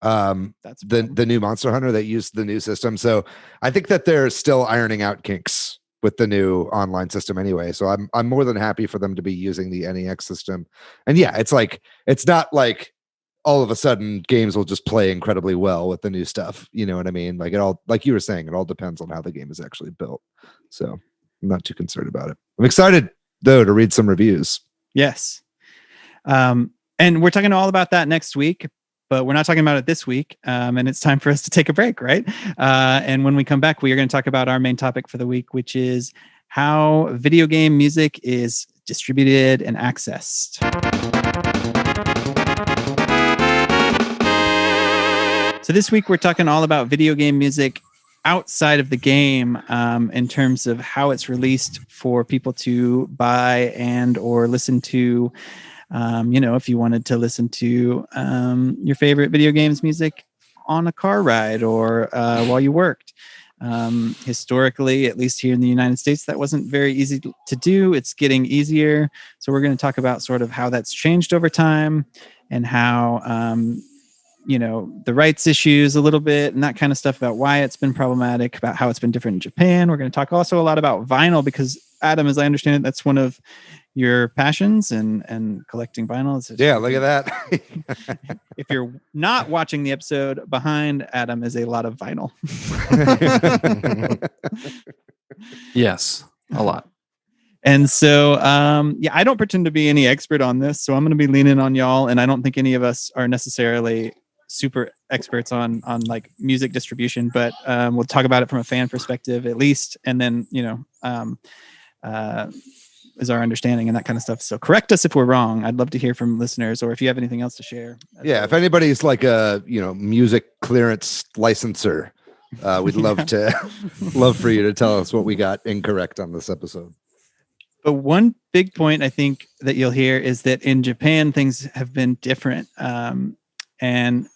That's the new Monster Hunter that used the new system. So I think that they're still ironing out kinks with the new online system anyway. So I'm more than happy for them to be using the NEX system. And yeah, it's not like all of a sudden games will just play incredibly well with the new stuff. You know what I mean? Like like you were saying, it all depends on how the game is actually built. So I'm not too concerned about it. I'm excited though to read some reviews. Yes. And we're talking all about that next week, but we're not talking about it this week. And it's time for us to take a break, right? And when we come back, we are going to talk about our main topic for the week, which is how video game music is distributed and accessed. So this week, we're talking all about video game music outside of the game, in terms of how it's released for people to buy and or listen to. If you wanted to listen to your favorite video games music on a car ride or while you worked. Historically, at least here in the United States, that wasn't very easy to do. It's getting easier. So we're going to talk about sort of how that's changed over time and how, the rights issues a little bit and that kind of stuff, about why it's been problematic, about how it's been different in Japan. We're going to talk also a lot about vinyl because, Adam, as I understand it, that's one of your passions and collecting vinyl. Yeah, look at that. If you're not watching the episode, behind Adam is a lot of vinyl. Yes, a lot. And so, I don't pretend to be any expert on this, so I'm going to be leaning on y'all. And I don't think any of us are necessarily super experts on like music distribution, but we'll talk about it from a fan perspective at least. And then, is our understanding and that kind of stuff. So correct us if we're wrong. I'd love to hear from listeners, or if you have anything else to share. Yeah, if anybody's like a music clearance licensor, we'd love for you to tell us what we got incorrect on this episode. But one big point I think that you'll hear is that in Japan things have been different, and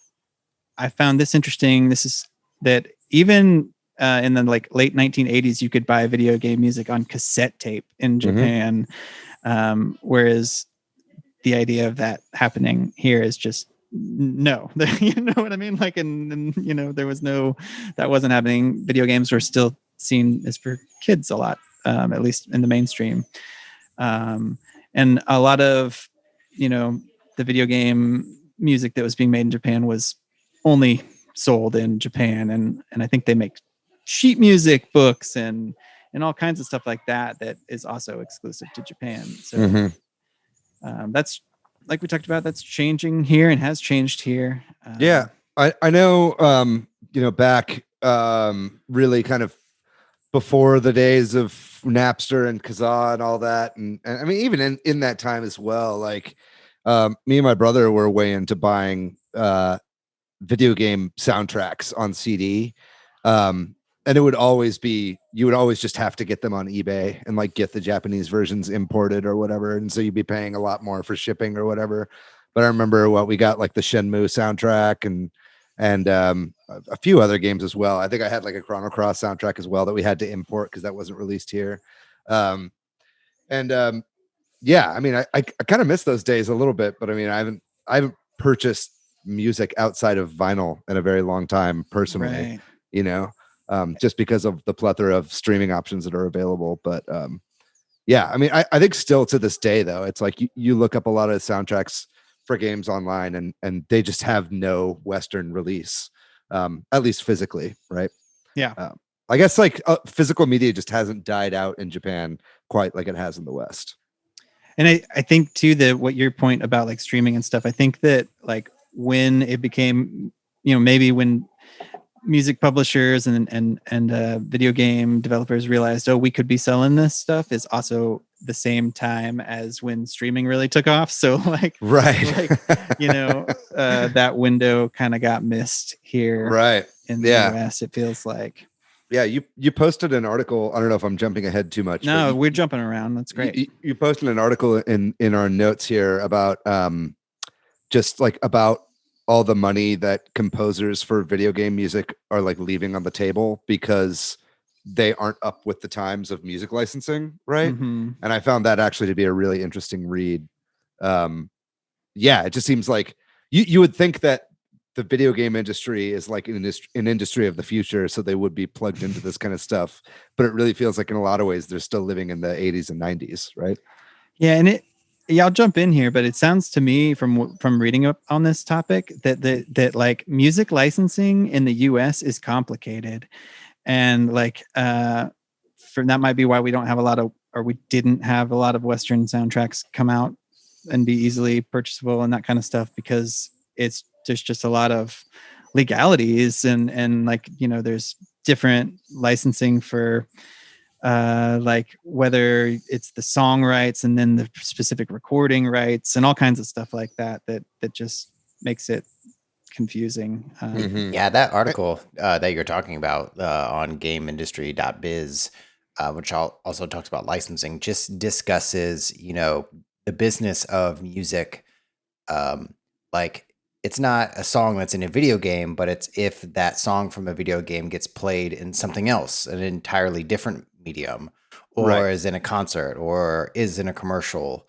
I found this interesting. This is that even in the like late 1980s, you could buy video game music on cassette tape in Japan, whereas the idea of that happening here is just no. You know what I mean? Like, and there was that wasn't happening. Video games were still seen as for kids a lot, at least in the mainstream, and a lot of the video game music that was being made in Japan was only sold in Japan, and I think they make sheet music books and all kinds of stuff like that is also exclusive to Japan. So that's, like we talked about, that's changing here and has changed here. Yeah, I know. Back really kind of before the days of Napster and Kazaa and all that, and I mean even in that time as well, like me and my brother were way into buying video game soundtracks on CD. And it would always be, you would always just have to get them on eBay and like get the Japanese versions imported or whatever. And so you'd be paying a lot more for shipping or whatever. But I remember we got like the Shenmue soundtrack and a few other games as well. I think I had like a Chrono Cross soundtrack as well that we had to import because that wasn't released here. Yeah, I mean, I kind of miss those days a little bit, but I mean, I haven't purchased music outside of vinyl in a very long time personally, right. Just because of the plethora of streaming options that are available. But yeah, I mean, I think still to this day, though, it's like you look up a lot of soundtracks for games online and they just have no Western release, at least physically. Right. Yeah. I guess like physical media just hasn't died out in Japan quite like it has in the West. And I think too, that what your point about like streaming and stuff, I think that like when it became, maybe when music publishers and video game developers realized, we could be selling this stuff, is also the same time as when streaming really took off. So like, right. That window kind of got missed here. Right. In the US, it feels like. Yeah, you posted an article. I don't know if I'm jumping ahead too much. No, we're jumping around. That's great. You posted an article in our notes here about just like about all the money that composers for video game music are like leaving on the table because they aren't up with the times of music licensing, right? Mm-hmm. And I found that actually to be a really interesting read. Yeah, it just seems like you would think that the video game industry is like an industry of the future, so they would be plugged into this kind of stuff. But it really feels like in a lot of ways they're still living in the 80s and 90s, right? Yeah, and I'll jump in here, but it sounds to me from reading up on this topic that like music licensing in the US is complicated, and like that might be why we don't have we didn't have a lot of Western soundtracks come out and be easily purchasable and that kind of stuff, because there's just a lot of legalities and like, there's different licensing for like whether it's the song rights and then the specific recording rights and all kinds of stuff like that just makes it confusing. Yeah, that article that you're talking about on gameindustry.biz, which also talks about licensing, just discusses, the business of music. Like it's not a song that's in a video game, but it's if that song from a video game gets played in something else, an entirely different medium, or is in a concert, or is in a commercial,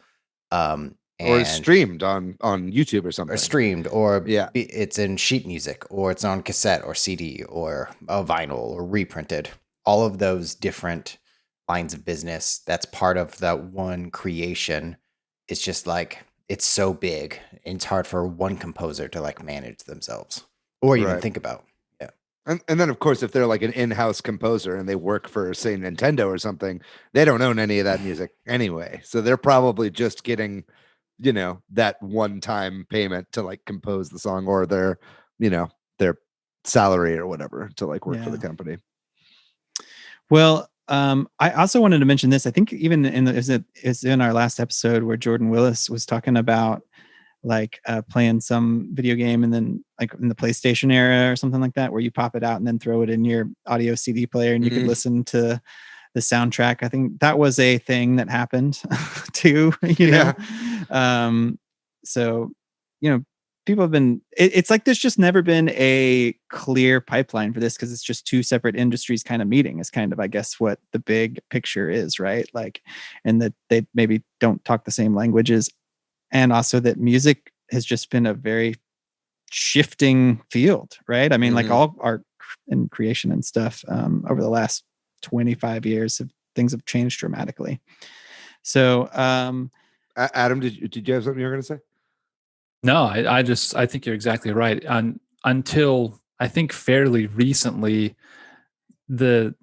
or is streamed on YouTube or something, or streamed, or it's in sheet music, or it's on cassette or CD or a vinyl or reprinted. All of those different lines of business, that's part of that one creation. It's just like, it's so big, it's hard for one composer to like manage themselves or even think about. Yeah. And then of course, if they're like an in-house composer and they work for, say, Nintendo or something, they don't own any of that music anyway. So they're probably just getting, you know, that one-time payment to like compose the song, or their, you know, their salary or whatever to like work for the company. Well, I also wanted to mention this. I think even it's in our last episode where Jordan Willis was talking about like playing some video game, and then like in the PlayStation era or something like that, where you pop it out and then throw it in your audio CD player and you could listen to the soundtrack. I think that was a thing that happened too, you know? So, you know, people have been, it's like, there's just never been a clear pipeline for this, because it's just two separate industries kind of meeting is kind of, I guess, what the big picture is, right? Like, and that they maybe don't talk the same languages. And also that music has just been a very shifting field, right? I mean, like all art and creation and stuff over the last 25 years, things have changed dramatically. So, Adam, did you have something you were going to say? No, I think you're exactly right. Until I think fairly recently, the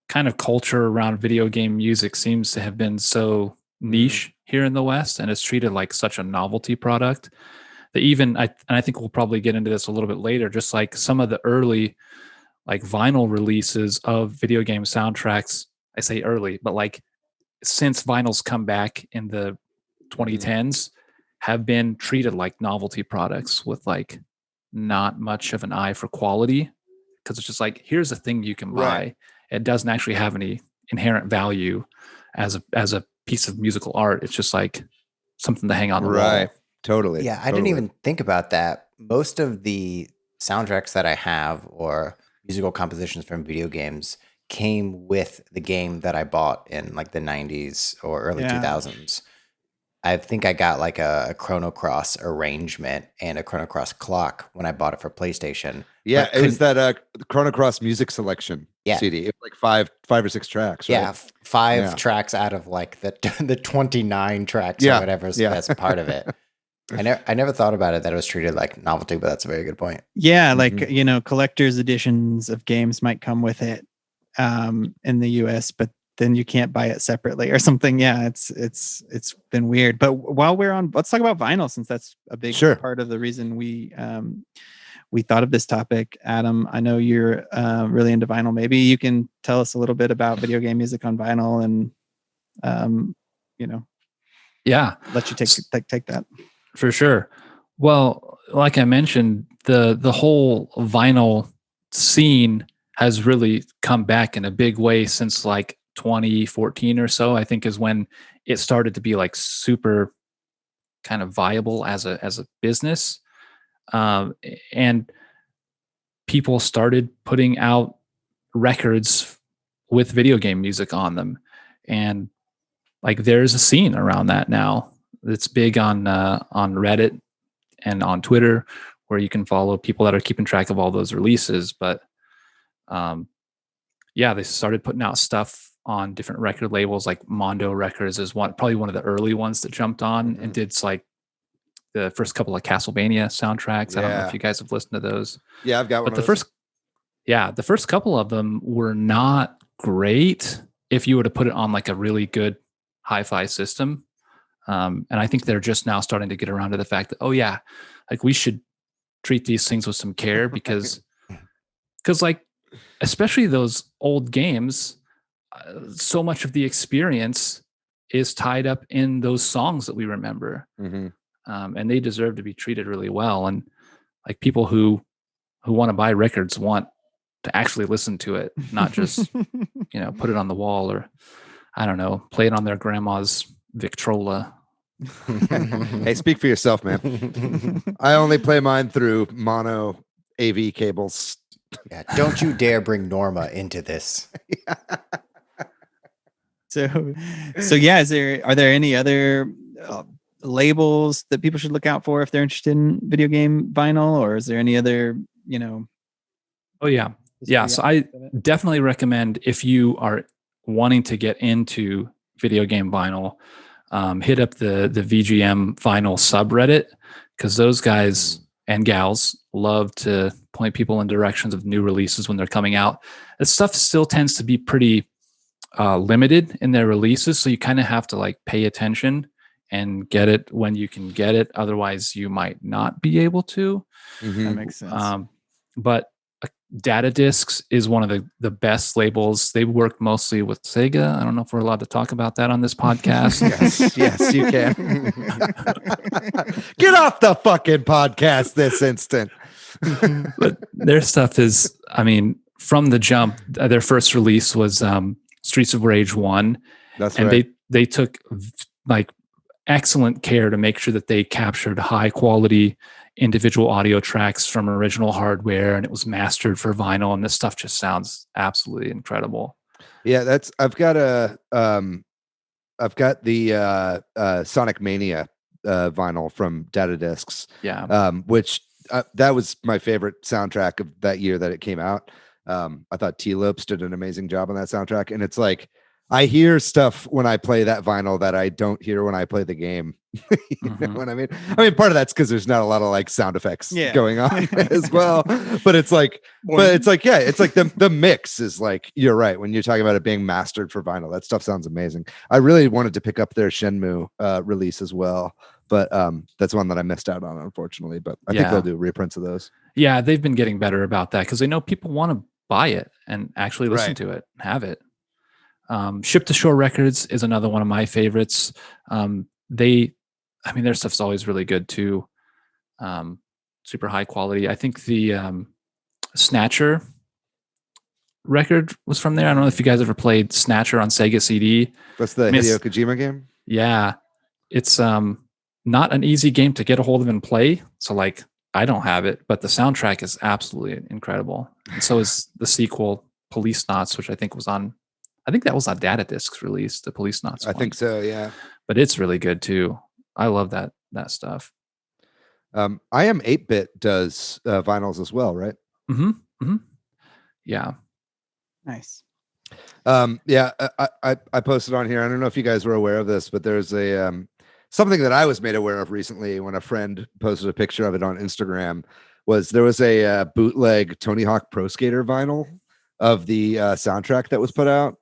kind of culture around video game music seems to have been so niche here in the West, and it's treated like such a novelty product that even I think we'll probably get into this a little bit later, just like some of the early like vinyl releases of video game soundtracks. I say early, but like since vinyl's come back in the 2010s, have been treated like novelty products with like not much of an eye for quality, because it's just like, here's a thing you can buy. It doesn't actually have any inherent value as a piece of musical art. It's just like something to hang on the wall. Totally. Yeah, I didn't even think about that. Most of the soundtracks that I have, or musical compositions from video games, came with the game that I bought in like the 90s or early 2000s. I think I got like a Chrono Cross arrangement and a Chrono Cross clock when I bought it for PlayStation. Yeah, it was that Chrono Cross music selection CD. It was like five or six tracks, right? Yeah, five tracks out of like the 29 tracks or whatever. So that's part of it. I never thought about it that it was treated like novelty, but that's a very good point. Yeah, like, you know, collector's editions of games might come with it in the US, but then you can't buy it separately or something. Yeah, it's been weird. But while we're on, let's talk about vinyl, since that's a big part of the reason we thought of this topic. Adam, I know you're really into vinyl. Maybe you can tell us a little bit about video game music on vinyl, and you know, let you take that. For sure. Well, like I mentioned, the whole vinyl scene has really come back in a big way since like 2014 or so, I think, is when it started to be like super kind of viable as a business. And people started putting out records with video game music on them. And like, there's a scene around that now. It's big on Reddit and on Twitter, where you can follow people that are keeping track of all those releases. But they started putting out stuff on different record labels. Like Mondo Records is probably one of the early ones that jumped on and did like the first couple of Castlevania soundtracks. I don't know if you guys have listened to those. Yeah, I've got one. But the first couple of them were not great if you were to put it on like a really good hi-fi system. And I think they're just now starting to get around to the fact that, like, we should treat these things with some care, because like, especially those old games, so much of the experience is tied up in those songs that we remember. And they deserve to be treated really well. And like, people who want to buy records want to actually listen to it, not just, put it on the wall, or I don't know, play it on their grandma's Victrola. Hey, speak for yourself, man. I only play mine through mono AV cables. Yeah, don't you dare bring Norma into this. So yeah, are there any other labels that people should look out for if they're interested in video game vinyl, or is there any other, Oh yeah. Yeah. So I definitely recommend, if you are wanting to get into video game vinyl, hit up the VGM vinyl subreddit, because those guys and gals love to point people in directions of new releases when they're coming out. This stuff still tends to be pretty limited in their releases, so you kind of have to like pay attention and get it when you can get it. Otherwise, you might not be able to. That makes sense. But Data Discs is one of the best labels. They work mostly with Sega. I don't know if we're allowed to talk about that on this podcast. Yes, you can. Get off the fucking podcast this instant. But their stuff is, I mean, from the jump, their first release was Streets of Rage 1. That's and right. They took like excellent care to make sure that they captured high quality individual audio tracks from original hardware, and it was mastered for vinyl, and this stuff just sounds absolutely incredible. Yeah, I've got the Sonic Mania vinyl from Data Discs. Yeah. Which that was my favorite soundtrack of that year that it came out. I thought T-Lopes did an amazing job on that soundtrack, and it's like I hear stuff when I play that vinyl that I don't hear when I play the game. You know what I mean? I mean, part of that's because there's not a lot of like sound effects going on as well. But it's like, yeah, it's like the mix is like, you're right. When you're talking about it being mastered for vinyl, that stuff sounds amazing. I really wanted to pick up their Shenmue release as well, but that's one that I missed out on, unfortunately. But I think they'll do reprints of those. Yeah, they've been getting better about that because they know people want to buy it and actually listen to it, have it. Ship to Shore Records is another one of my favorites. Their stuff's always really good too. Super high quality. I think the Snatcher record was from there. I don't know if you guys ever played Snatcher on Sega CD. That's the Hideo Kojima game? Yeah. It's not an easy game to get a hold of and play. So like, I don't have it, but the soundtrack is absolutely incredible. And so is the sequel, Police Knots, which I think that was on Data Discs release, the Police Knots. I think so, yeah. But it's really good too. I love that stuff. I Am 8-Bit does vinyls as well, right? Yeah. Nice. I posted on here. I don't know if you guys were aware of this, but there's a something that I was made aware of recently when a friend posted a picture of it on Instagram. There was a bootleg Tony Hawk Pro Skater vinyl of the soundtrack that was put out.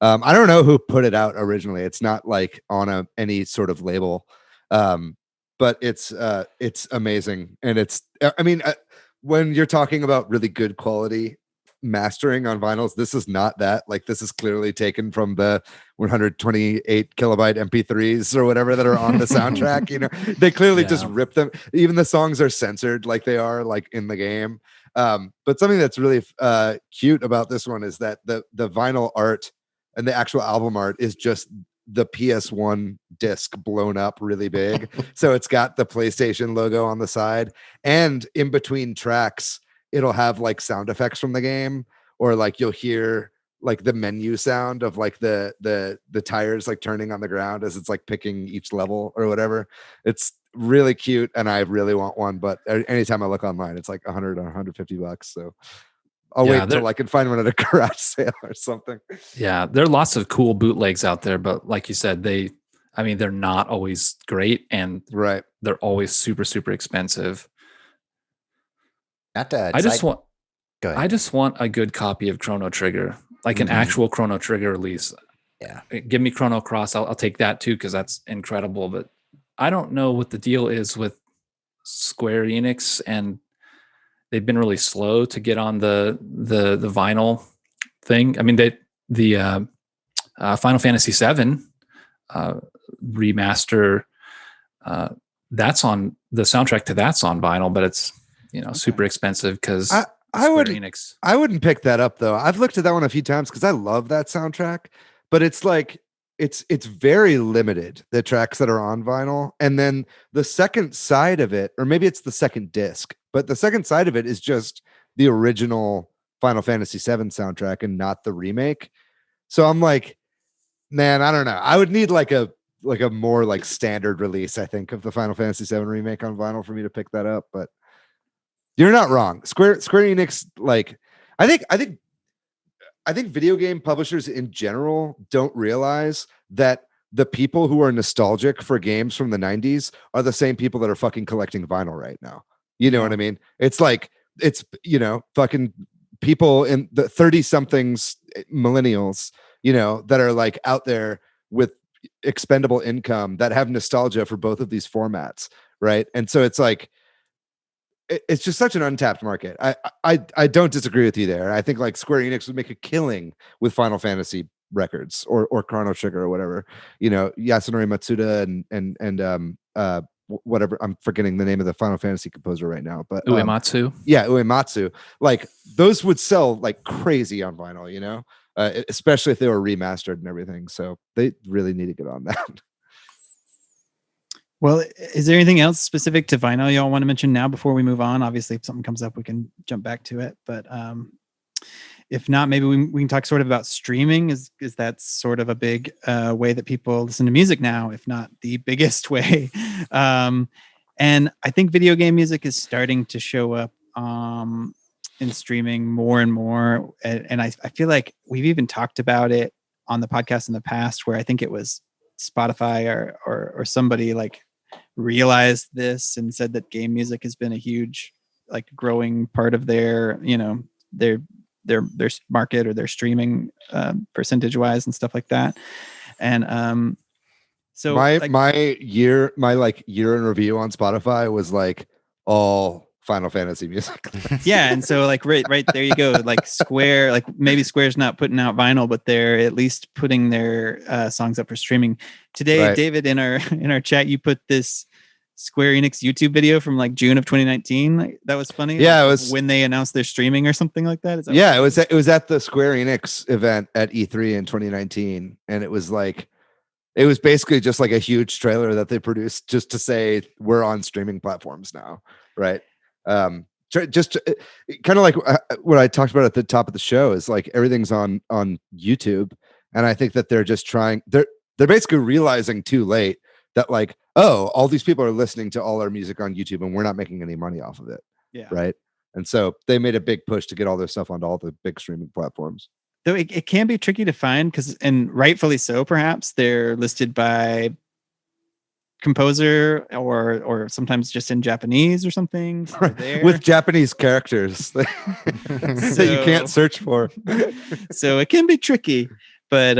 I don't know who put it out originally. It's not like on any sort of label, but it's amazing. And when you're talking about really good quality mastering on vinyls, this is not that. Like, this is clearly taken from the 128 kilobyte MP3s or whatever that are on the soundtrack. You know, they clearly just rip them. Even the songs are censored like they are like in the game. But something that's really cute about this one is that the vinyl art and the actual album art is just the PS1 disc blown up really big. So it's got the PlayStation logo on the side, and in between tracks, it'll have like sound effects from the game, or like you'll hear like the menu sound of like the tires like turning on the ground as it's like picking each level or whatever. It's really cute, and I really want one, but anytime I look online, it's like 100 or 150 bucks. So I'll wait until I can find one at a garage sale or something. Yeah, there are lots of cool bootlegs out there, but like you said, they're not always great, and they're always super, super expensive. I just want a good copy of Chrono Trigger, like an actual Chrono Trigger release. Yeah, give me Chrono Cross. I'll take that too, because that's incredible. But I don't know what the deal is with Square Enix, and they've been really slow to get on the vinyl thing. I mean, the Final Fantasy VII remaster, that's on the soundtrack to that's on vinyl, but it's super expensive because I wouldn't pick that up though. I've looked at that one a few times because I love that soundtrack, but it's like it's very limited, the tracks that are on vinyl. And then the second side of it, or maybe it's the second disc, but the second side of it is just the original Final Fantasy VII soundtrack and not the remake. So I'm like, man, I don't know. I would need like a more like standard release, I think, of the Final Fantasy VII remake on vinyl for me to pick that up. But you're not wrong. Square Enix, like, I think video game publishers in general don't realize that the people who are nostalgic for games from the 90s are the same people that are fucking collecting vinyl right now. You know what I mean? It's like, it's, fucking people in the 30 somethings, millennials, that are like out there with expendable income that have nostalgia for both of these formats. Right. And so it's like, it's just such an untapped market. I don't disagree with you there. I think like Square Enix would make a killing with Final Fantasy records or Chrono Trigger or whatever, Yasunori Matsuda and whatever. I'm forgetting the name of the Final Fantasy composer right now, but Uematsu. Yeah, Uematsu. Like those would sell like crazy on vinyl, especially if they were remastered and everything. So they really need to get on that. Well, is there anything else specific to vinyl y'all want to mention now before we move on? Obviously, if something comes up, we can jump back to it. But if not, maybe we can talk sort of about streaming. Is that sort of a big way that people listen to music now, if not the biggest way? And I think video game music is starting to show up in streaming more and more. And I feel like we've even talked about it on the podcast in the past, where I think it was Spotify or somebody like realized this and said that game music has been a huge like growing part of their market or their streaming percentage wise and stuff like that. And so my year in review on Spotify was like all Final Fantasy music. Yeah, and so like right there you go. Like Square, like maybe Square's not putting out vinyl, but they're at least putting their songs up for streaming. Today, right. David, in our chat, you put this Square Enix YouTube video from like June of 2019. That was funny. Yeah, like, it was when they announced their streaming or something like that. Is that yeah, it was at the Square Enix event at E3 in 2019, and it was basically just like a huge trailer that they produced just to say we're on streaming platforms now, right? Just kind of like what I talked about at the top of the show is like everything's on YouTube, and I think that they're just trying. They're basically realizing too late that like, oh, all these people are listening to all our music on YouTube, and we're not making any money off of it. Yeah. Right. And so they made a big push to get all their stuff onto all the big streaming platforms. Though it can be tricky to find because, and rightfully so, perhaps they're listed by composer or sometimes just in Japanese or something with Japanese characters that you can't search for. So it can be tricky, but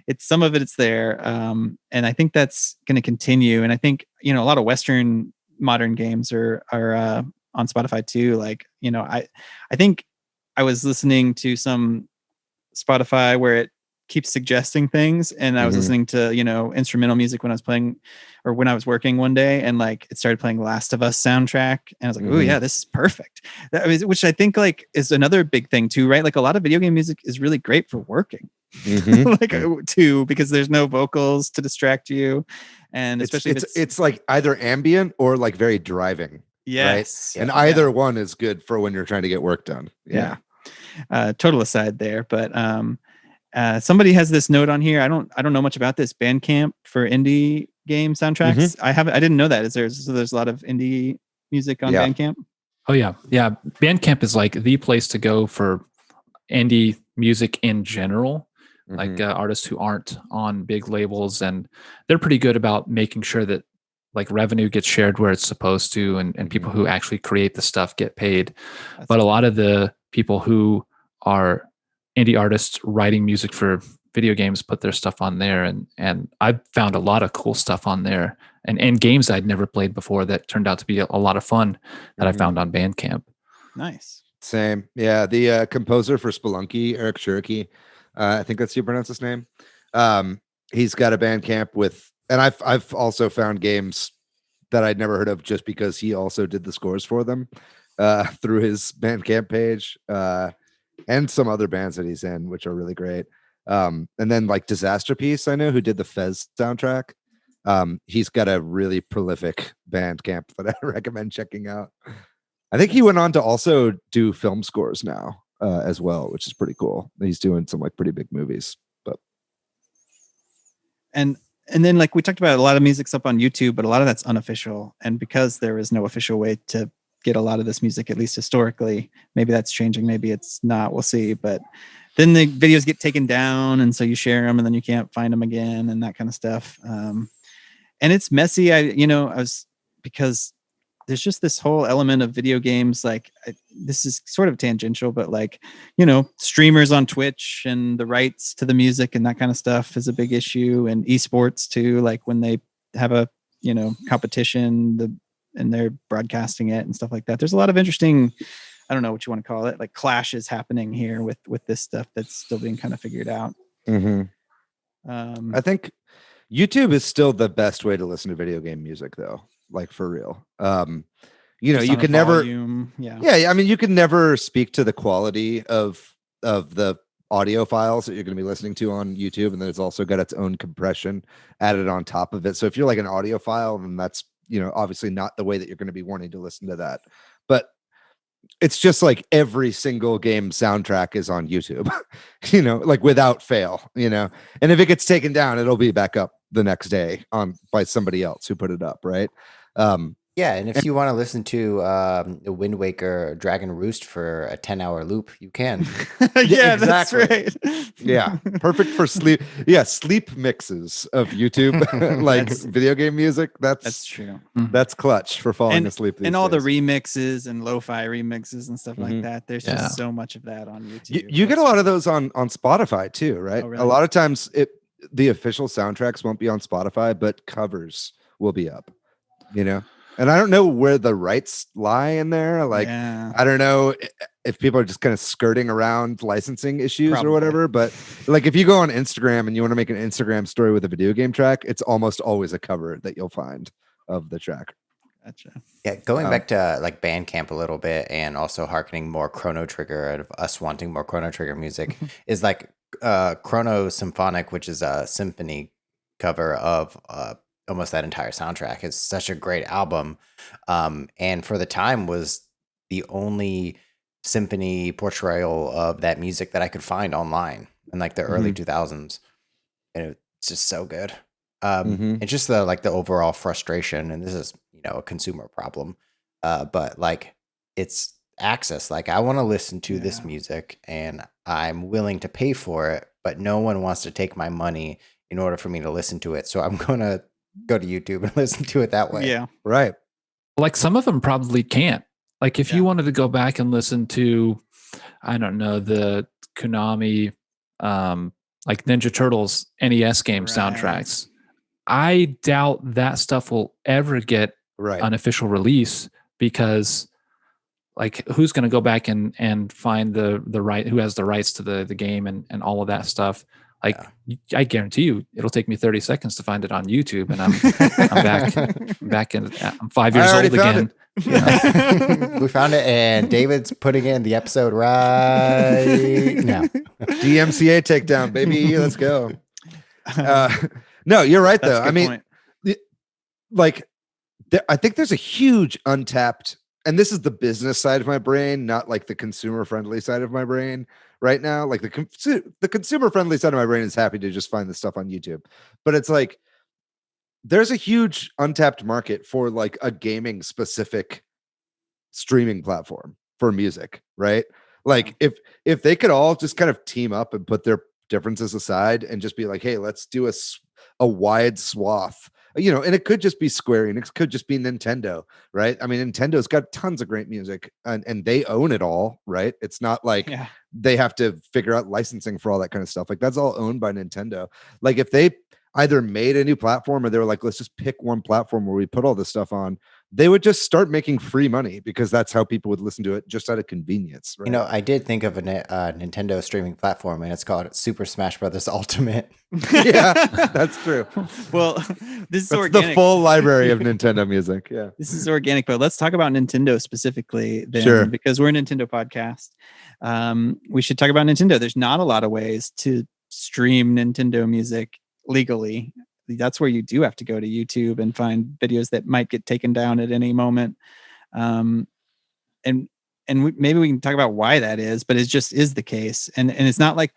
it's some of it's there. And I think that's going to continue. And I think, a lot of Western modern games are on Spotify too. Like, I think I was listening to some Spotify where it keeps suggesting things, and I was listening to instrumental music when I was playing or when I was working one day, and like it started playing Last of Us soundtrack, and I was like, oh yeah, this is perfect. Which I think like is another big thing too, right? Like a lot of video game music is really great for working, like too, because there's no vocals to distract you, and especially it's like either ambient or like very driving. Yes, right? And either one is good for when you're trying to get work done. Yeah. Total aside there, but somebody has this note on here. I don't know much about this Bandcamp for indie game soundtracks. I didn't know that. There's a lot of indie music on Bandcamp. Oh yeah. Bandcamp is like the place to go for indie music in general. Like artists who aren't on big labels, and they're pretty good about making sure that like revenue gets shared where it's supposed to, and people who actually create the stuff get paid. But a lot of the people who are indie artists writing music for video games put their stuff on there, and I've found a lot of cool stuff on there, and games I'd never played before that turned out to be a lot of fun that I found on Bandcamp. Nice. Same. Yeah, the composer for Spelunky, Eric Cherokee, I think that's how you pronounce his name. He's got a Bandcamp with, and I've also found games that I'd never heard of just because he also did the scores for them through his Bandcamp page, and some other bands that he's in, which are really great. And then like Disaster Piece, I know, who did the Fez soundtrack. He's got a really prolific Bandcamp that I recommend checking out. I think he went on to also do film scores now as well, which is pretty cool. He's doing some like pretty big movies. But and then like we talked about, a lot of music's up on YouTube, but a lot of that's unofficial. And because there is no official way to get a lot of this music, at least historically, maybe that's changing, maybe it's not, we'll see. But then the videos get taken down, and so you share them and then you can't find them again and that kind of stuff. And it's messy. Because there's just this whole element of video games. Like this is sort of tangential, but like, streamers on Twitch and the rights to the music and that kind of stuff is a big issue. And esports too, like when they have a, competition, and they're broadcasting it and stuff like that. There's a lot of interesting, I don't know what you want to call it, like clashes happening here with this stuff that's still being kind of figured out. Mm-hmm. I think YouTube is still the best way to listen to video game music, though. Like for real. You can never, I mean, you can never speak to the quality of the audio files that you're going to be listening to on YouTube, and then it's also got its own compression added on top of it. So if you're like an audio file, then that's obviously not the way that you're going to be wanting to listen to that. But it's just like every single game soundtrack is on YouTube, like without fail, and if it gets taken down, it'll be back up the next day by somebody else who put it up. Right. And if you want to listen to Wind Waker Dragon Roost for a 10-hour loop, you can. Yeah, exactly. That's right. Yeah, perfect for sleep. Yeah, sleep mixes of YouTube, like video game music. That's true. That's clutch for falling asleep. And all the remixes and lo-fi remixes and stuff like that. There's just so much of that on YouTube. You get a lot of those on Spotify too, right? Oh, really? A lot of times the official soundtracks won't be on Spotify, but covers will be up. And I don't know where the rights lie in there. Like, I don't know if people are just kind of skirting around licensing issues or whatever. But like, if you go on Instagram and you want to make an Instagram story with a video game track, it's almost always a cover that you'll find of the track. Gotcha. Yeah, going back to like Bandcamp a little bit, and also hearkening more Chrono Trigger, out of us wanting more Chrono Trigger music, is like Chrono Symphonic, which is a symphony cover of almost that entire soundtrack. It's such a great album, and for the time was the only symphony portrayal of that music that I could find online in like the early 2000s, and it's just so good. It's just the overall frustration, and this is a consumer problem, but like it's access. Like I want to listen to this music, and I'm willing to pay for it, but no one wants to take my money in order for me to listen to it. So I'm gonna go to YouTube and listen to it that way. Yeah. Right. Like some of them probably can't. Like if you wanted to go back and listen to, I don't know, the Konami, like Ninja Turtles NES game soundtracks, I doubt that stuff will ever get an official release, because like who's going to go back and find the right, who has the rights to the game and all of that stuff. Like I guarantee you, it'll take me 30 seconds to find it on YouTube, and I'm back in. I'm 5 years old again. We found it, and David's putting in the episode right now. DMCA takedown, baby. Let's go. No, you're right though. I mean, I think there's a huge untapped, and this is the business side of my brain, not like the consumer friendly side of my brain. Right now, like the consumer friendly side of my brain is happy to just find this stuff on YouTube, but it's like there's a huge untapped market for like a gaming specific streaming platform for music, right? Like if they could all just kind of team up and put their differences aside and just be like, hey, let's do a wide swath, and it could just be Square Enix, it could just be Nintendo, right? I mean, Nintendo's got tons of great music, and they own it all, right? It's not like they have to figure out licensing for all that kind of stuff. Like that's all owned by Nintendo. Like if they either made a new platform or they were like, let's just pick one platform where we put all this stuff on, they would just start making free money, because that's how people would listen to it, just out of convenience. Right? I did think of a Nintendo streaming platform, and it's called Super Smash Brothers Ultimate. Yeah, that's true. Well, this is that's organic. The full library of Nintendo music. Yeah, this is organic, but let's talk about Nintendo specifically then, because we're a Nintendo podcast. We should talk about Nintendo. There's not a lot of ways to stream Nintendo music legally, that's where you do have to go to YouTube and find videos that might get taken down at any moment. And maybe we can talk about why that is, but it just is the case. And it's not like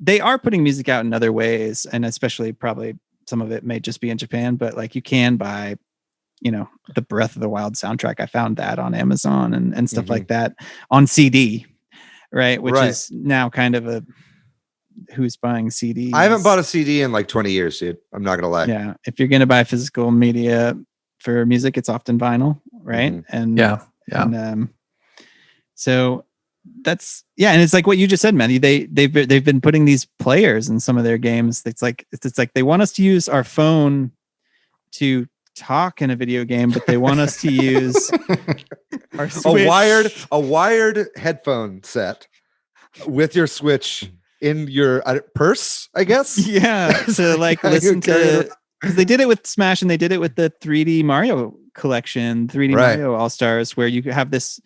they are putting music out in other ways, and especially probably some of it may just be in Japan, but like you can buy, the Breath of the Wild soundtrack. I found that on Amazon and stuff like that on CD, right? Which is now kind of a who's buying CDs. I haven't bought a CD in like 20 years, dude. I'm not gonna lie. Yeah, if you're gonna buy physical media for music, it's often vinyl, right? And and so that's and it's like what you just said, Manny. They've been putting these players in some of their games. It's like they want us to use our phone to talk in a video game, but they want us to use our Switch. a wired headphone set with your Switch in your purse, I guess. Yeah, to like listen to, because they did it with Smash and they did it with the 3D Mario collection, 3D Mario All Stars, where you have this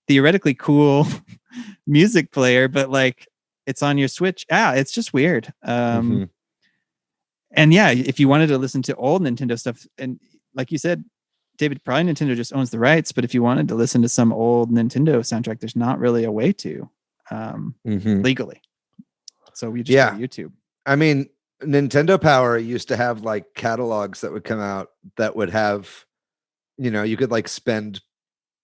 theoretically cool music player, but like it's on your Switch. It's just weird. And if you wanted to listen to old Nintendo stuff, and like you said, David, probably Nintendo just owns the rights, but if you wanted to listen to some old Nintendo soundtrack, there's not really a way to legally. So we just go to YouTube. I mean, Nintendo Power used to have like catalogs that would come out that would have, you could like spend,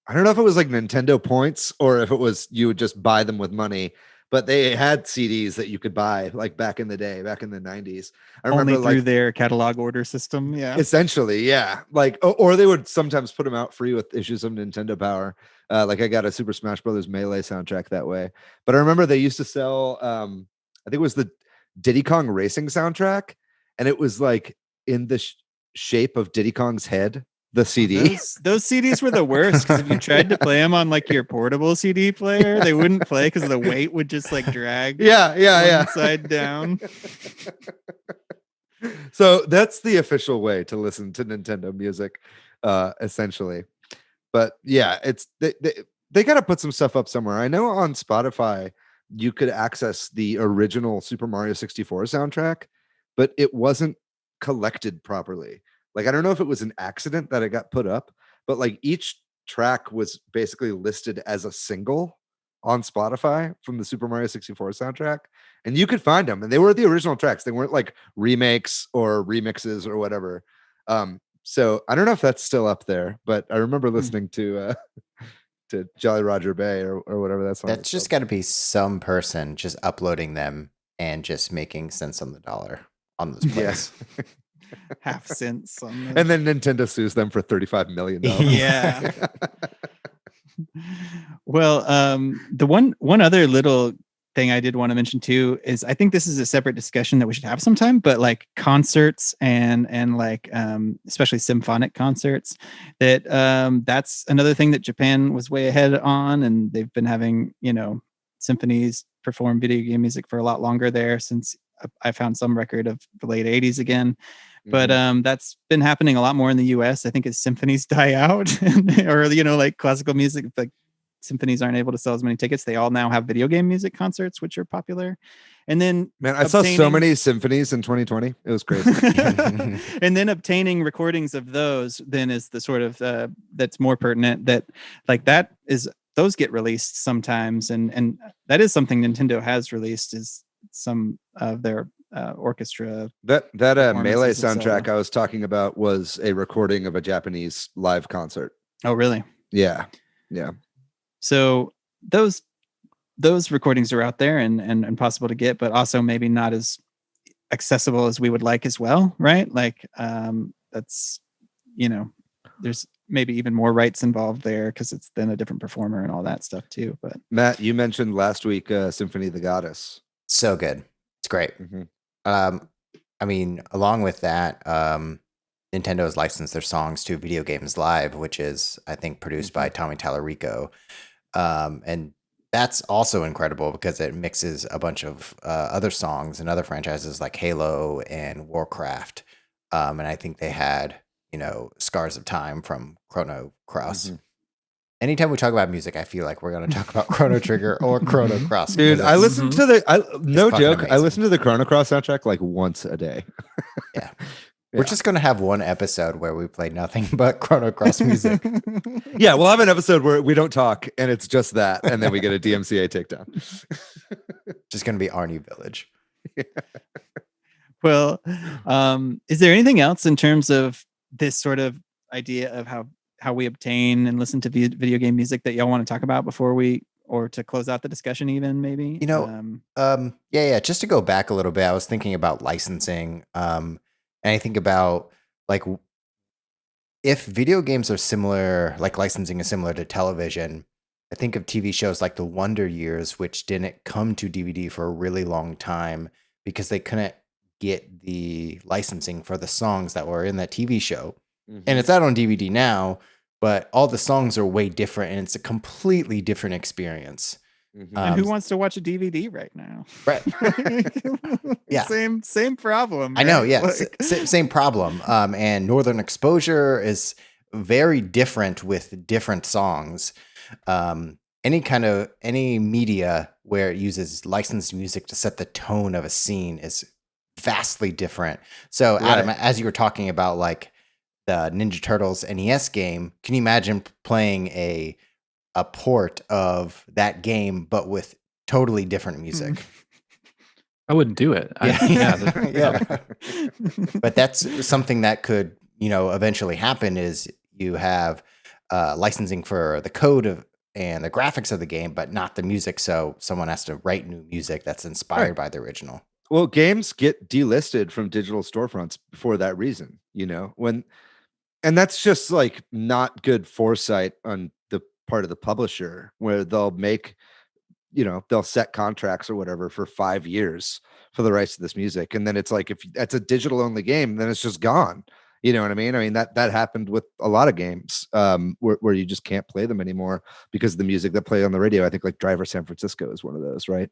I don't know if it was like Nintendo points or if it was you would just buy them with money, but they had CDs that you could buy like back in the day, back in the 90s. I remember only through their catalog order system. Yeah. Essentially. Yeah. Like, or they would sometimes put them out free with issues of Nintendo Power. Like I got a Super Smash Brothers Melee soundtrack that way. But I remember they used to sell, I think it was the Diddy Kong Racing soundtrack. And it was like in the shape of Diddy Kong's head. The CD. Those CDs were the worst because if you tried to play them on like your portable CD player, they wouldn't play because the weight would just like drag. Side down. So that's the official way to listen to Nintendo music, essentially. But yeah, it's they got to put some stuff up somewhere. I know on Spotify you could access the original Super Mario 64 soundtrack, but it wasn't collected properly. Like, I don't know if it was an accident that it got put up, but like each track was basically listed as a single on Spotify from the Super Mario 64 soundtrack. And you could find them. And they were the original tracks. They weren't like remakes or remixes or whatever. So I don't know if that's still up there, but I remember listening to Jolly Roger Bay or whatever that song. That's just got to be some person just uploading them and just making cents on the dollar on those plays. Yes. Half cents on and then Nintendo sues them for $35 million. Yeah. Well, the one other little thing I did want to mention too is I think this is a separate discussion that we should have sometime, but like concerts and like especially symphonic concerts, that that's another thing that Japan was way ahead on, and they've been having symphonies perform video game music for a lot longer there, since I found some record of the late 80s again. But that's been happening a lot more in the US. I think as symphonies die out or, like classical music, like symphonies aren't able to sell as many tickets. They all now have video game music concerts, which are popular. And then, man, I saw so many symphonies in 2020. It was crazy. And then obtaining recordings of those then is the sort of that's more pertinent, that like that is, those get released sometimes. And that is something Nintendo has released, is some of their orchestra. That Melee soundtrack I was talking about was a recording of a Japanese live concert. Oh, really? Yeah. So those recordings are out there and possible to get, but also maybe not as accessible as we would like as well, right? Like that's there's maybe even more rights involved there because it's then a different performer and all that stuff too. But Matt, you mentioned last week Symphony of the Goddess. So good. It's great. I mean, along with that, Nintendo has licensed their songs to Video Games Live, which is, I think, produced by Tommy Tallarico. And that's also incredible because it mixes a bunch of other songs and other franchises like Halo and Warcraft. And I think they had, Scars of Time from Chrono Cross. Anytime we talk about music, I feel like we're going to talk about Chrono Trigger or Chrono Cross. Dude, I listened to no joke, amazing. I listened to the Chrono Cross soundtrack like once a day. Yeah. We're just going to have one episode where we play nothing but Chrono Cross music. Yeah, we'll have an episode where we don't talk and it's just that, and then we get a DMCA takedown. Just going to be Arnie Village. Yeah. Well, is there anything else in terms of this sort of idea of how we obtain and listen to video game music that y'all want to talk about before or to close out the discussion even maybe? Just to go back a little bit, I was thinking about licensing. And I think about like if video games are similar, like licensing is similar to television, I think of TV shows like The Wonder Years, which didn't come to DVD for a really long time because they couldn't get the licensing for the songs that were in that TV show. Mm-hmm. And it's out on DVD now, but all the songs are way different and it's a completely different experience. Mm-hmm. And who wants to watch a DVD right now? Right. Yeah. Same problem. Right? I know. Yeah. Same problem. And Northern Exposure is very different with different songs. Any media where it uses licensed music to set the tone of a scene is vastly different. So Adam, as you were talking about like the Ninja Turtles NES game, can you imagine playing a port of that game but with totally different music? I wouldn't do it. But that's something that could, eventually happen is you have licensing for the code and the graphics of the game, but not the music. So someone has to write new music that's inspired by the original. Well, games get delisted from digital storefronts for that reason, and that's just like not good foresight on the part of the publisher, where they'll make, they'll set contracts or whatever for 5 years for the rights to this music. And then it's like, if that's a digital only game, then it's just gone. You know what I mean? I mean, that happened with a lot of games where you just can't play them anymore because of the music that play on the radio. I think like Driver San Francisco is one of those, right?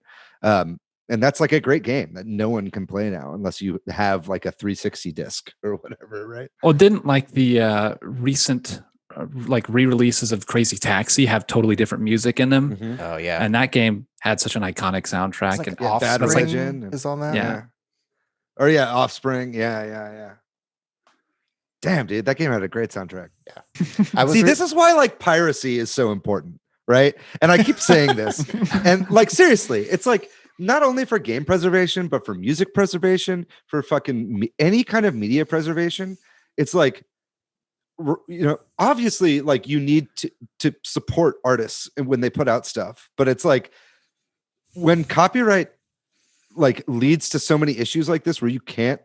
And that's like a great game that no one can play now unless you have like a 360 disc or whatever, right? Oh, didn't like the recent like re-releases of Crazy Taxi have totally different music in them? Mm-hmm. Oh yeah, and that game had such an iconic soundtrack. Like and Offspring is on that. Yeah. Or Offspring. Yeah. Damn, dude, that game had a great soundtrack. Yeah. This is why like piracy is so important, right? And I keep saying this, and like seriously, it's like not only for game preservation, but for music preservation, for fucking any kind of media preservation. It's like, obviously, like you need to support artists when they put out stuff, but it's like when copyright like leads to so many issues like this, where you can't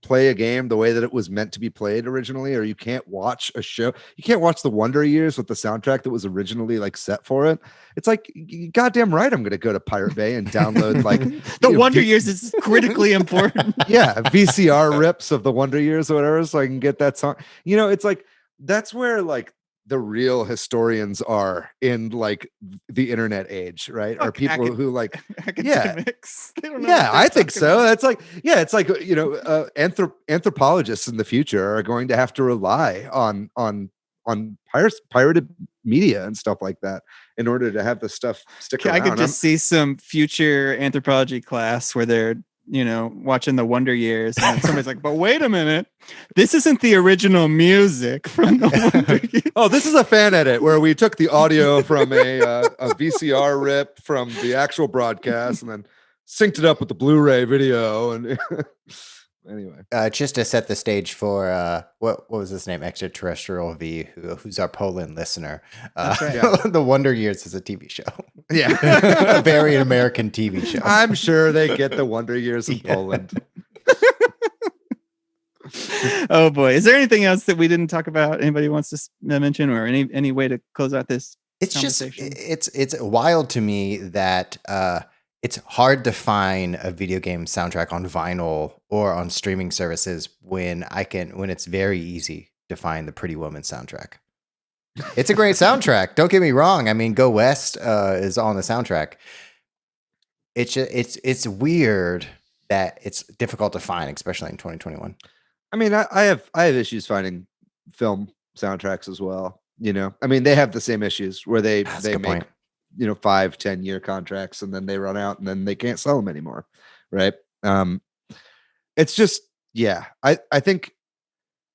play a game the way that it was meant to be played originally, or you can't watch a show, you can't watch the Wonder Years with the soundtrack that was originally like set for it. It's like, goddamn right, I'm gonna go to Pirate Bay and download like the Wonder Years is critically important. Yeah, VCR rips of the Wonder Years or whatever, so I can get that song. It's like that's where like the real historians are in like the internet age, right? Are people who like academics. I think so. That's like, it's like, anthropologists in the future are going to have to rely on pirated media and stuff like that in order to have the stuff stick around. I could just see some future anthropology class where they're watching the Wonder Years, and somebody's like, but wait a minute, this isn't the original music from the Wonder Years. Oh, this is a fan edit where we took the audio from a VCR rip from the actual broadcast and then synced it up with the Blu-ray video. And anyway, just to set the stage for what was his name, Extraterrestrial V, who's our Poland listener. The Wonder Years is a TV show. Yeah, a very American TV show. I'm sure they get the Wonder Years in Poland. Oh boy, is there anything else that we didn't talk about? Anybody wants to mention, or any way to close out this? It's just it's wild to me that it's hard to find a video game soundtrack on vinyl or on streaming services when it's very easy to find the Pretty Woman soundtrack. It's a great soundtrack. Don't get me wrong. I mean, Go West is on the soundtrack. It's weird that it's difficult to find, especially in 2021. I mean, I have issues finding film soundtracks as well. I mean, they have the same issues where they make point. 5-10 year contracts, and then they run out, and then they can't sell them anymore, right? It's just, yeah, I think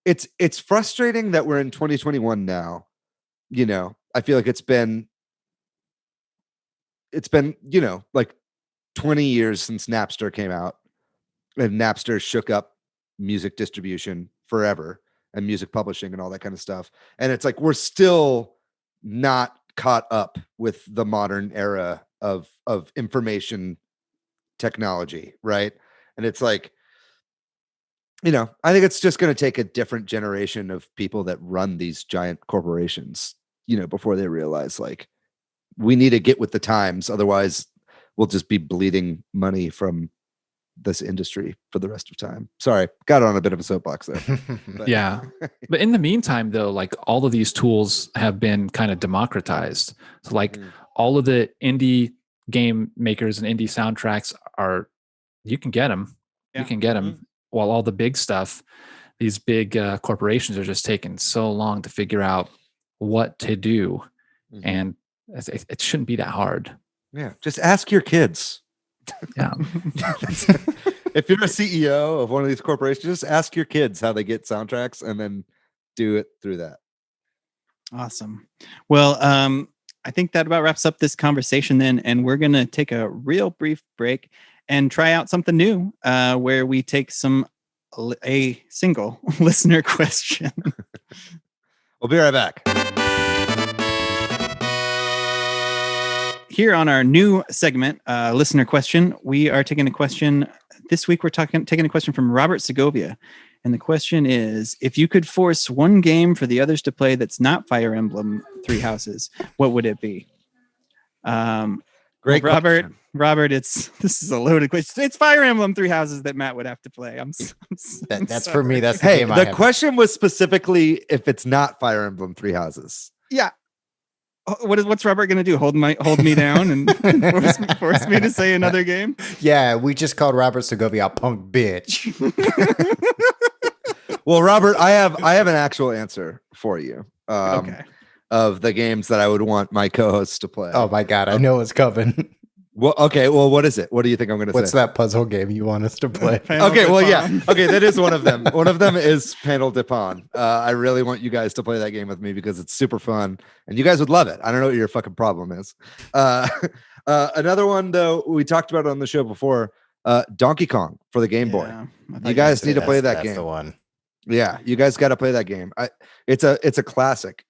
it's frustrating that we're in 2021 now. I feel like it's been like 20 years since Napster came out, and Napster shook up music distribution forever and music publishing and all that kind of stuff. And it's like we're still not caught up with the modern era of information technology, right? And it's like, I think it's just going to take a different generation of people that run these giant corporations, before they realize, like, we need to get with the times. Otherwise, we'll just be bleeding money from this industry for the rest of time. Sorry, got on a bit of a soapbox there. But. Yeah. But in the meantime, though, like, all of these tools have been kind of democratized. So like all of the indie game makers and indie soundtracks you can get them. Yeah. You can get them. While all the big stuff, these big corporations are just taking so long to figure out what to do. And it shouldn't be that hard. Yeah. Just ask your kids. Yeah. If you're a CEO of one of these corporations, just ask your kids how they get soundtracks and then do it through that. Awesome. Well, I think that about wraps up this conversation then, and we're going to take a real brief break and try out something new where we take a single listener question. We'll be right back. Here on our new segment, listener question, we are taking a question. This week, we're taking a question from Robert Segovia. And the question is, if you could force one game for the others to play that's not Fire Emblem Three Houses, what would it be? Great Robert. question. Robert, this is a loaded question. It's Fire Emblem Three Houses that Matt would have to play. That's for me. That's the game I the have. question was specifically if it's not Fire Emblem Three Houses. Yeah. What's Robert going to do? Hold me down and force me to say another game? Yeah, we just called Robert Segovia a punk bitch. Well, Robert, I have an actual answer for you. Okay. Of the games that I would want my co-hosts to play. Oh my God, I know it's coming. Well, okay. Well, what is it? What do you think I'm going to say? What's that puzzle game you want us to play? Okay. Well, yeah. Okay. That is one of them. One of them is Panel de Pon. I really want you guys to play that game with me because it's super fun and you guys would love it. I don't know what your fucking problem is. Another one though, we talked about it on the show before, Donkey Kong for the Game Boy. You guys need to play that game. That's the one. Yeah. You guys got to play that game. It's a classic.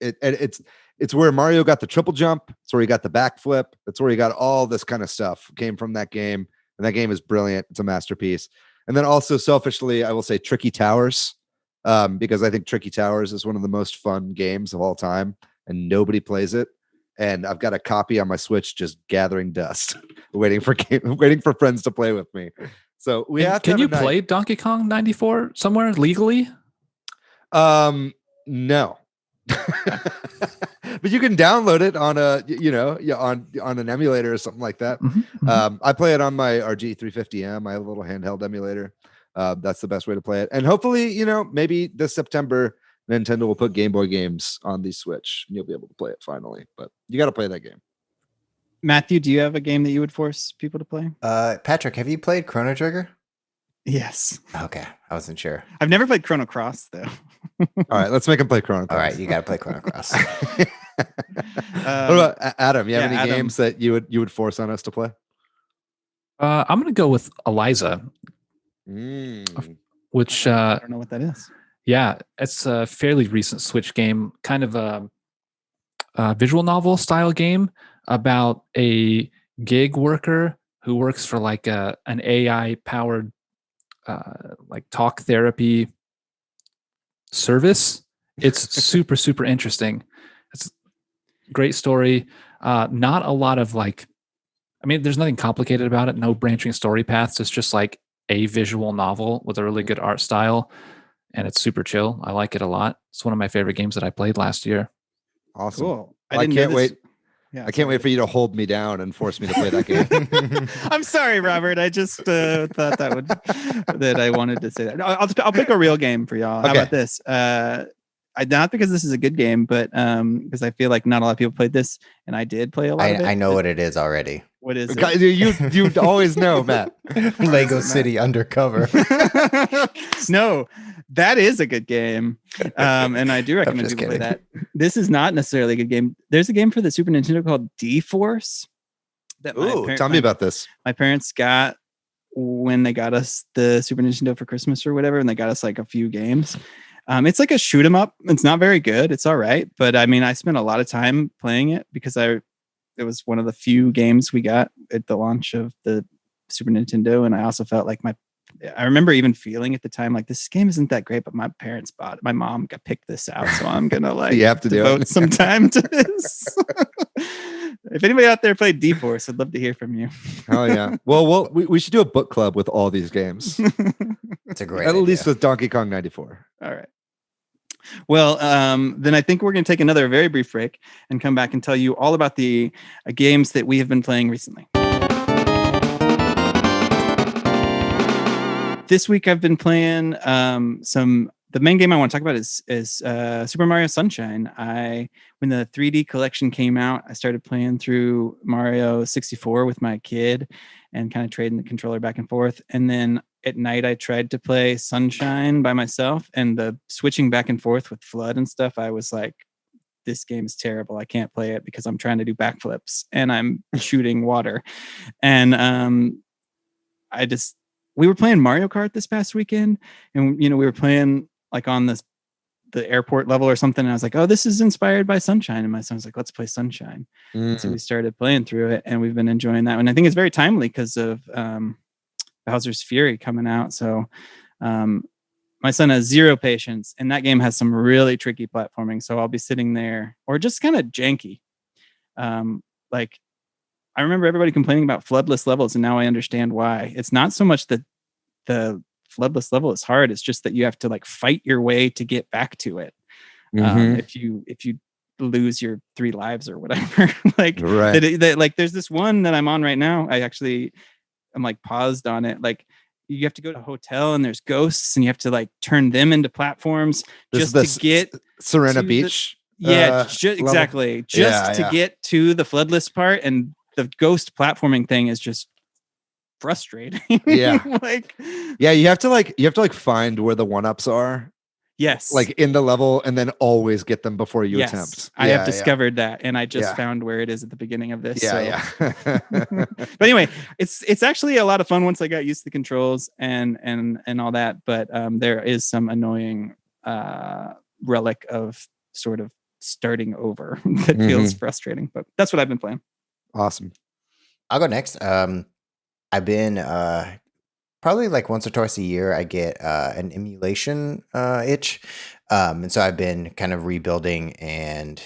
It's where Mario got the triple jump. It's where he got the backflip. It's where he got all this kind of stuff came from that game. And that game is brilliant. It's a masterpiece. And then also selfishly, I will say Tricky Towers, because I think Tricky Towers is one of the most fun games of all time and nobody plays it. And I've got a copy on my Switch just gathering dust, waiting for friends to play with me. So we have to Can you play Donkey Kong 94 somewhere legally? No. But you can download it on on an emulator or something like that. I play it on my RG350M. I have a little handheld emulator. That's the best way to play it. And hopefully, maybe this September, Nintendo will put Game Boy games on the Switch and you'll be able to play it finally. But you got to play that game. Matthew, do you have a game that you would force people to play? Patrick, have you played Chrono Trigger? Yes. Okay, I wasn't sure. I've never played Chrono Cross though. All right, let's make him play Chrono Cross. All right, you got to play Chrono Cross. What about Adam? You have any games that you would force on us to play? I'm going to go with Eliza, which I don't know what that is. Yeah, it's a fairly recent Switch game, kind of a visual novel style game about a gig worker who works for like an AI powered like talk therapy service. It's super, super interesting. It's a great story. Not a lot of there's nothing complicated about it. No branching story paths. It's just like a visual novel with a really good art style. And it's super chill. I like it a lot. It's one of my favorite games that I played last year. Awesome. Cool. I can't wait. Yeah, I can't wait for you to hold me down and force me to play that game. I'm sorry, Robert. I just thought that I wanted to say that. I'll pick a real game for y'all. How about this? not because this is a good game, but because I feel like not a lot of people played this, and I did play a lot of it. I know what it is already. What is it? You always know, Matt. Lego City Undercover. No, that is a good game, and I do recommend people play that. This is not necessarily a good game. There's a game for the Super Nintendo called D-Force. Tell me about this. My parents got when they got us the Super Nintendo for Christmas or whatever, and they got us like a few games. It's like a shoot 'em up. It's not very good. It's all right, but I mean, I spent a lot of time playing it because it was one of the few games we got at the launch of the Super Nintendo, and I also felt like I remember even feeling at the time like this game isn't that great, but my parents bought it. My mom got picked this out, so I'm gonna like you have to devote some time to this. If anybody out there played D-Force, I'd love to hear from you. Oh yeah. Well, we should do a book club with all these games. It's a great At idea. least with Donkey Kong 94. All right. Well, then I think we're going to take another very brief break and come back and tell you all about the games that we have been playing recently. This week I've been playing the main game I want to talk about is Super Mario Sunshine. When the 3D collection came out, I started playing through Mario 64 with my kid and kind of trading the controller back and forth. And then at night I tried to play Sunshine by myself, and the switching back and forth with FLUDD and stuff, I was like, this game is terrible. I can't play it because I'm trying to do backflips and I'm shooting water. And we were playing Mario Kart this past weekend, and we were playing like on the airport level or something. And I was like, oh, this is inspired by Sunshine. And my son was like, let's play Sunshine. So we started playing through it, and we've been enjoying that. And I think it's very timely because of Bowser's Fury coming out. So my son has zero patience, and that game has some really tricky platforming. So I'll be sitting there, or just kind of janky. Like I remember everybody complaining about floodless levels, and now I understand why. It's not so much that the floodless level is hard. It's just that you have to like fight your way to get back to it. If you lose your 3 lives or whatever, like like there's this one that I'm on right now. I'm like paused on it. Like you have to go to a hotel and there's ghosts, and you have to like turn them into platforms to get Serena Beach. Exactly. To get to the floodless part, and the ghost platforming thing is just frustrating. Yeah. You have to like find where the 1-ups are. Yes. Like in the level, and then always get them before you attempt. I have discovered that, and I just found where it is at the beginning of this. But anyway, it's actually a lot of fun once I got used to the controls and all that. But there is some annoying relic of sort of starting over that feels frustrating. But that's what I've been playing. Awesome. I'll go next. I've been probably like once or twice a year I get an emulation itch. And so I've been kind of rebuilding and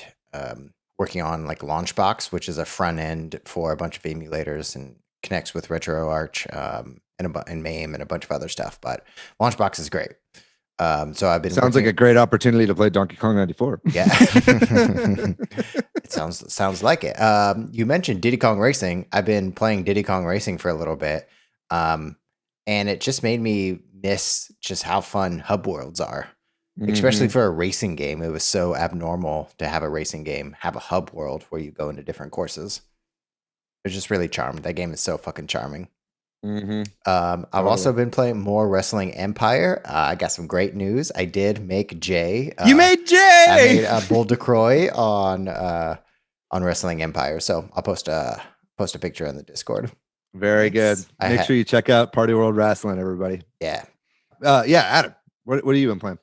working on like Launchbox, which is a front end for a bunch of emulators and connects with RetroArch and MAME and a bunch of other stuff. But Launchbox is great. So I've been like a great opportunity to play Donkey Kong 94. Yeah. It sounds like it. You mentioned Diddy Kong Racing. I've been playing Diddy Kong Racing for a little bit. And it just made me miss just how fun hub worlds are, especially for a racing game. It was so abnormal to have a racing game have a hub world where you go into different courses. It's just really charming. That game is so fucking charming. I've also been playing more Wrestling Empire. I got some great news. I did make Jay. You made Jay. I made Bull DeCroy on Wrestling Empire. So I'll post a picture on the Discord. Very good. Make sure you check out Party World Wrestling, everybody. Yeah. Adam, what have you been playing?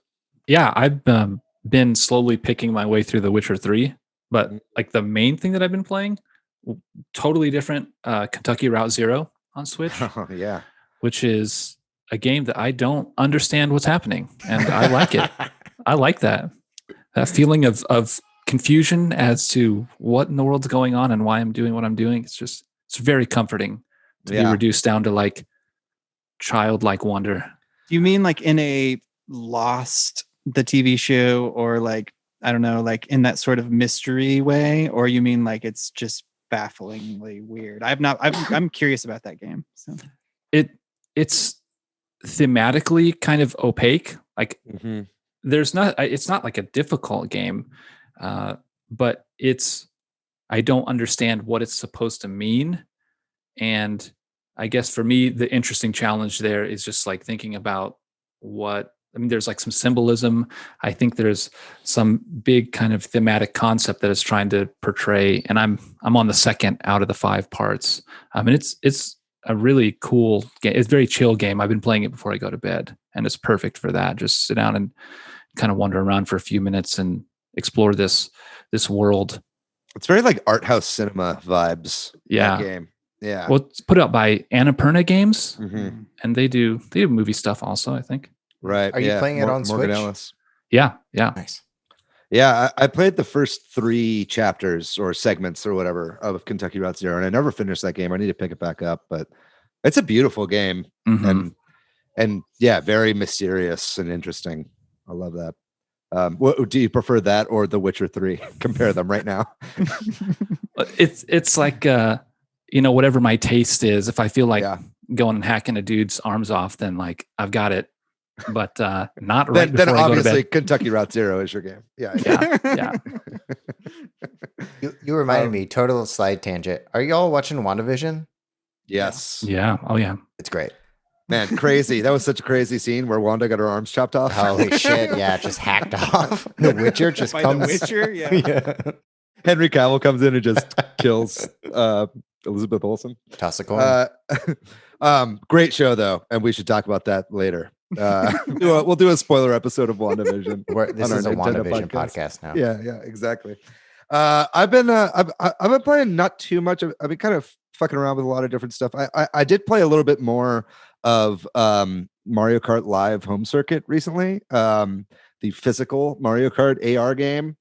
Yeah, I've been slowly picking my way through The Witcher 3, but like the main thing that I've been playing, totally different, Kentucky Route Zero on Switch. Oh, yeah. Which is a game that I don't understand what's happening, and I like it. I like that feeling of confusion as to what in the world's going on and why I'm doing what I'm doing. It's very comforting to be reduced down to like childlike wonder. Do you mean like in a Lost, the TV show, or like, I don't know, like in that sort of mystery way, or you mean like it's just bafflingly weird? I'm curious about that game. So it's thematically kind of opaque. Like it's not like a difficult game, but I don't understand what it's supposed to mean. And I guess for me, the interesting challenge there is just like thinking about there's like some symbolism. I think there's some big kind of thematic concept that it's trying to portray. And I'm on the second out of the 5 parts. I mean, it's a really cool game. It's a very chill game. I've been playing it before I go to bed, and it's perfect for that. Just sit down and kind of wander around for a few minutes and explore this world. It's very like art house cinema vibes. Yeah. That game. Yeah. Well, it's put out by Annapurna Games, Mm-hmm. and they do movie stuff also, I think. Right. Are you playing it on Morgan Switch? Ellis. Yeah. Nice. Yeah, I played the first 3 chapters or segments or whatever of Kentucky Route Zero, and I never finished that game. I need to pick it back up, but it's a beautiful game, and yeah, very mysterious and interesting. I love that. What do you prefer, that or The Witcher 3? Compare them right now. It's like whatever my taste is. If I feel like going and hacking a dude's arms off, then like I've got it. But not right then before I go to obviously bed. Kentucky Route Zero is your game. Yeah. You reminded me, total slide tangent. Are y'all watching WandaVision? Yes. Yeah. Oh yeah. It's great. Man, crazy. That was such a crazy scene where Wanda got her arms chopped off. Holy shit. Yeah, just hacked off. The Witcher just By comes. The Witcher, yeah. Henry Cavill comes in and just kills Elizabeth Olsen. Toss a coin. Great show though, and we should talk about that later. We'll do a spoiler episode of WandaVision. This is a WandaVision podcast now. Yeah, exactly. I've been playing not too much. I've been kind of fucking around with a lot of different stuff. I did play a little bit more of Mario Kart Live Home Circuit recently. The physical Mario Kart AR game.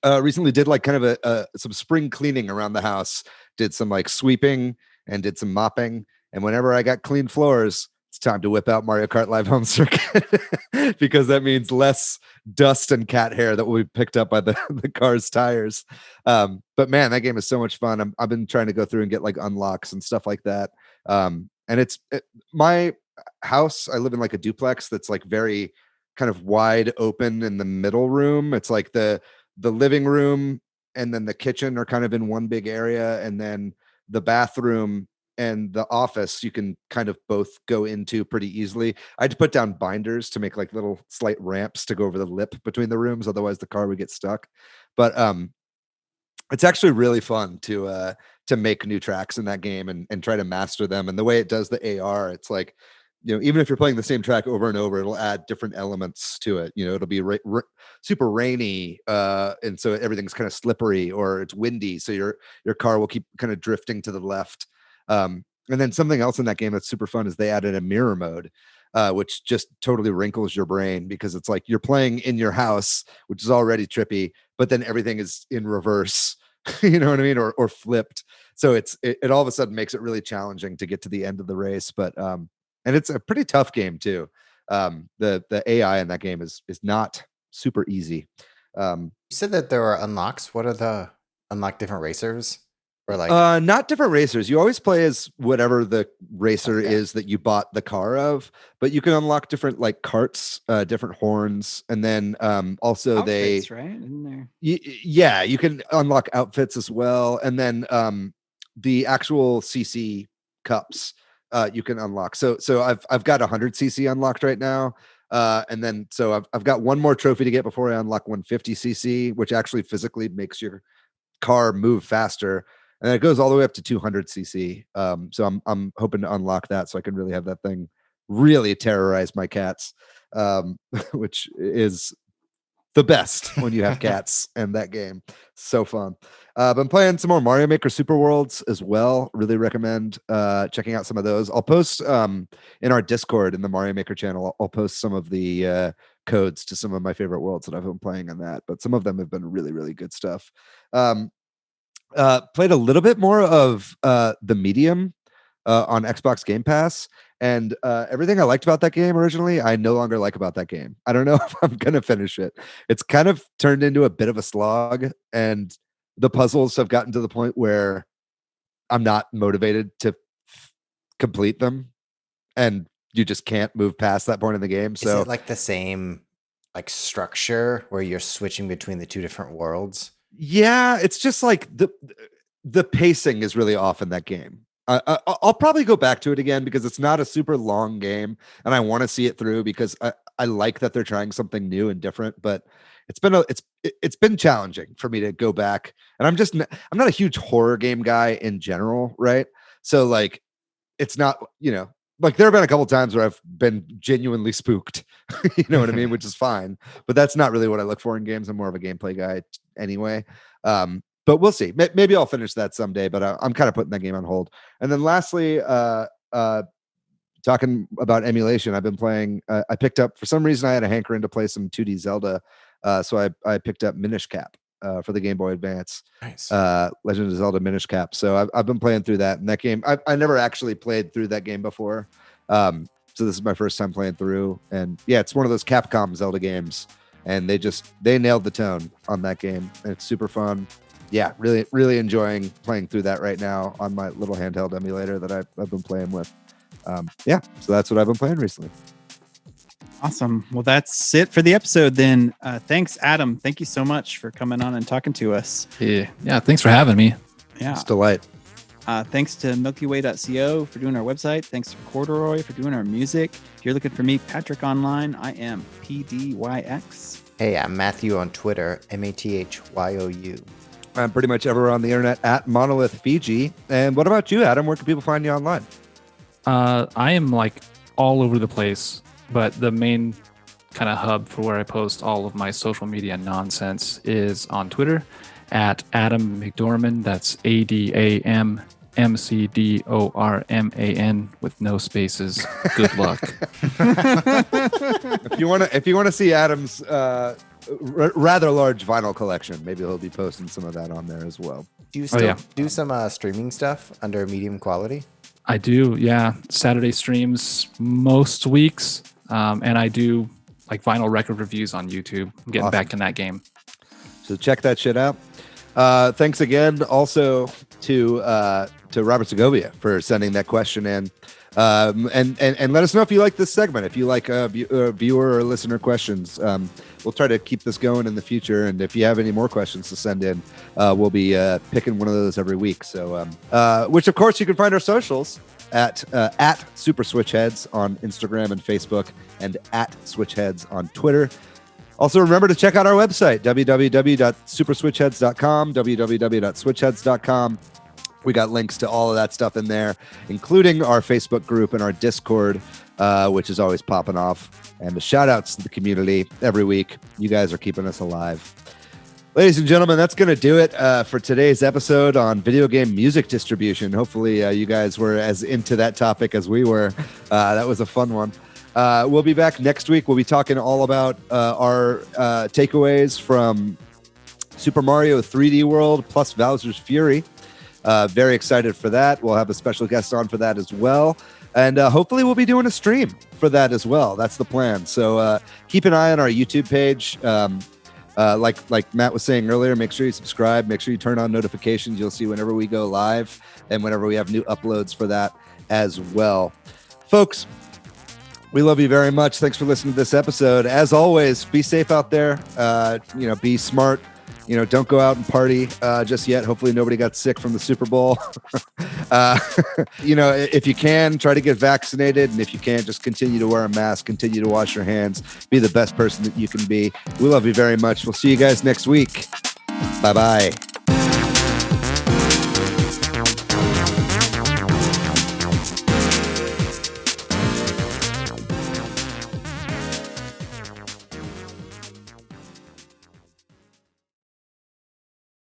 Recently did like kind of some spring cleaning around the house. Did some like sweeping and did some mopping. And whenever I got clean floors, it's time to whip out Mario Kart Live Home Circuit because that means less dust and cat hair that will be picked up by the car's tires. But man, that game is so much fun. I've been trying to go through and get like unlocks and stuff like that. And my house, I live in like a duplex that's like very kind of wide open in the middle room. It's like the living room and then the kitchen are kind of in one big area, and then the bathroom and the office you can kind of both go into pretty easily. I had to put down binders to make like little slight ramps to go over the lip between the rooms, otherwise the car would get stuck. But it's actually really fun to make new tracks in that game and try to master them. And the way it does the AR, it's like, even if you're playing the same track over and over, it'll add different elements to it. It'll be super rainy, and so everything's kind of slippery, or it's windy, so your car will keep kind of drifting to the left. And then something else in that game that's super fun is they added a mirror mode, which just totally wrinkles your brain, because it's like you're playing in your house, which is already trippy, but then everything is in reverse. You know what I mean? Or flipped. So it all of a sudden makes it really challenging to get to the end of the race. But and it's a pretty tough game too. The AI in that game is not super easy. You said that there are unlocks. What are the unlock different racers? Or like not different racers. You always play as whatever the racer is that you bought the car of, but you can unlock different like carts, different horns, and then also outfits, right? Isn't there? Yeah, you can unlock outfits as well, and then the actual CC cups you can unlock. So I've got 100 CC unlocked right now. And then so I've got one more trophy to get before I unlock 150 CC, which actually physically makes your car move faster. And it goes all the way up to 200 CC. So I'm hoping to unlock that so I can really have that thing really terrorize my cats, which is the best when you have cats and that game. So fun. I've been playing some more Mario Maker Super Worlds as well. Really recommend checking out some of those. I'll post in our Discord in the Mario Maker channel. I'll post some of the codes to some of my favorite worlds that I've been playing on that. But some of them have been really, really good stuff. Played a little bit more of the Medium on Xbox Game Pass, and everything I liked about that game originally, I no longer like about that game. I don't know if I'm gonna finish it. It's kind of turned into a bit of a slog, and the puzzles have gotten to the point where I'm not motivated to complete them. And you just can't move past that point in the game. So is it like the same like structure where you're switching between the two different worlds? Yeah, it's just like the pacing is really off in that game. I'll probably go back to it again because it's not a super long game, and I want to see it through because I like that they're trying something new and different. But it's been challenging for me to go back, and I'm not a huge horror game guy in general, right? So like, it's not, like there have been a couple times where I've been genuinely spooked, you know what I mean, which is fine. But that's not really what I look for in games. I'm more of a gameplay guy anyway. But we'll see. Maybe I'll finish that someday, but I'm kind of putting that game on hold. And then lastly, talking about emulation, I've been playing, I picked up, for some reason I had a hankering to play some 2D Zelda. So I picked up Minish Cap for the Game Boy Advance. Nice. Legend of Zelda Minish Cap. So I've been playing through that. And that game, I never actually played through that game before. So this is my first time playing through. And yeah, it's one of those Capcom Zelda games. And they nailed the tone on that game. And it's super fun. Yeah, really, really enjoying playing through that right now on my little handheld emulator that I've been playing with. Yeah, so that's what I've been playing recently. Awesome. Well, that's it for the episode then. Thanks, Adam. Thank you so much for coming on and talking to us. Yeah, thanks for having me. Yeah. It's a delight. Thanks to milkyway.co for doing our website. Thanks to Corduroy for doing our music. If you're looking for me, Patrick online, I am PDYX. Hey, I'm Matthew on Twitter, MATHYOU. I'm pretty much everywhere on the internet at Monolith Fiji. And what about you, Adam? Where can people find you online? I am like all over the place, but the main kind of hub for where I post all of my social media nonsense is on Twitter at Adam McDorman. That's ADAMMCDORMAN with no spaces. Good luck. If you want to see Adam's rather large vinyl collection, maybe he'll be posting some of that on there as well. Do you still do some streaming stuff under medium quality? I do, yeah. Saturday streams most weeks, and I do like vinyl record reviews on YouTube. I'm getting back in that game. So check that shit out. Thanks again also to Robert Segovia for sending that question in. And let us know if you like this segment, if you like viewer or listener questions. We'll try to keep this going in the future. And if you have any more questions to send in, we'll be picking one of those every week. So, which of course you can find our socials at Super Switch Headz on Instagram and Facebook, and at Switch Headz on Twitter. Also, remember to check out our website, www.superswitchheadz.com, www.switchheadz.com. We got links to all of that stuff in there, including our Facebook group and our Discord, which is always popping off. And the shout outs to the community every week. You guys are keeping us alive. Ladies and gentlemen, that's going to do it for today's episode on video game music distribution. Hopefully you guys were as into that topic as we were. That was a fun one. We'll be back next week. We'll be talking all about our takeaways from Super Mario 3D World plus Bowser's Fury. Very excited for that. We'll have a special guest on for that as well. And hopefully we'll be doing a stream for that as well. That's the plan. So keep an eye on our YouTube page. Like Matt was saying earlier, make sure you subscribe. Make sure you turn on notifications. You'll see whenever we go live and whenever we have new uploads for that as well. Folks, we love you very much. Thanks for listening to this episode. As always, be safe out there. Be smart. Don't go out and party just yet. Hopefully nobody got sick from the Super Bowl. If you can, try to get vaccinated. And if you can't, just continue to wear a mask, continue to wash your hands, be the best person that you can be. We love you very much. We'll see you guys next week. Bye-bye.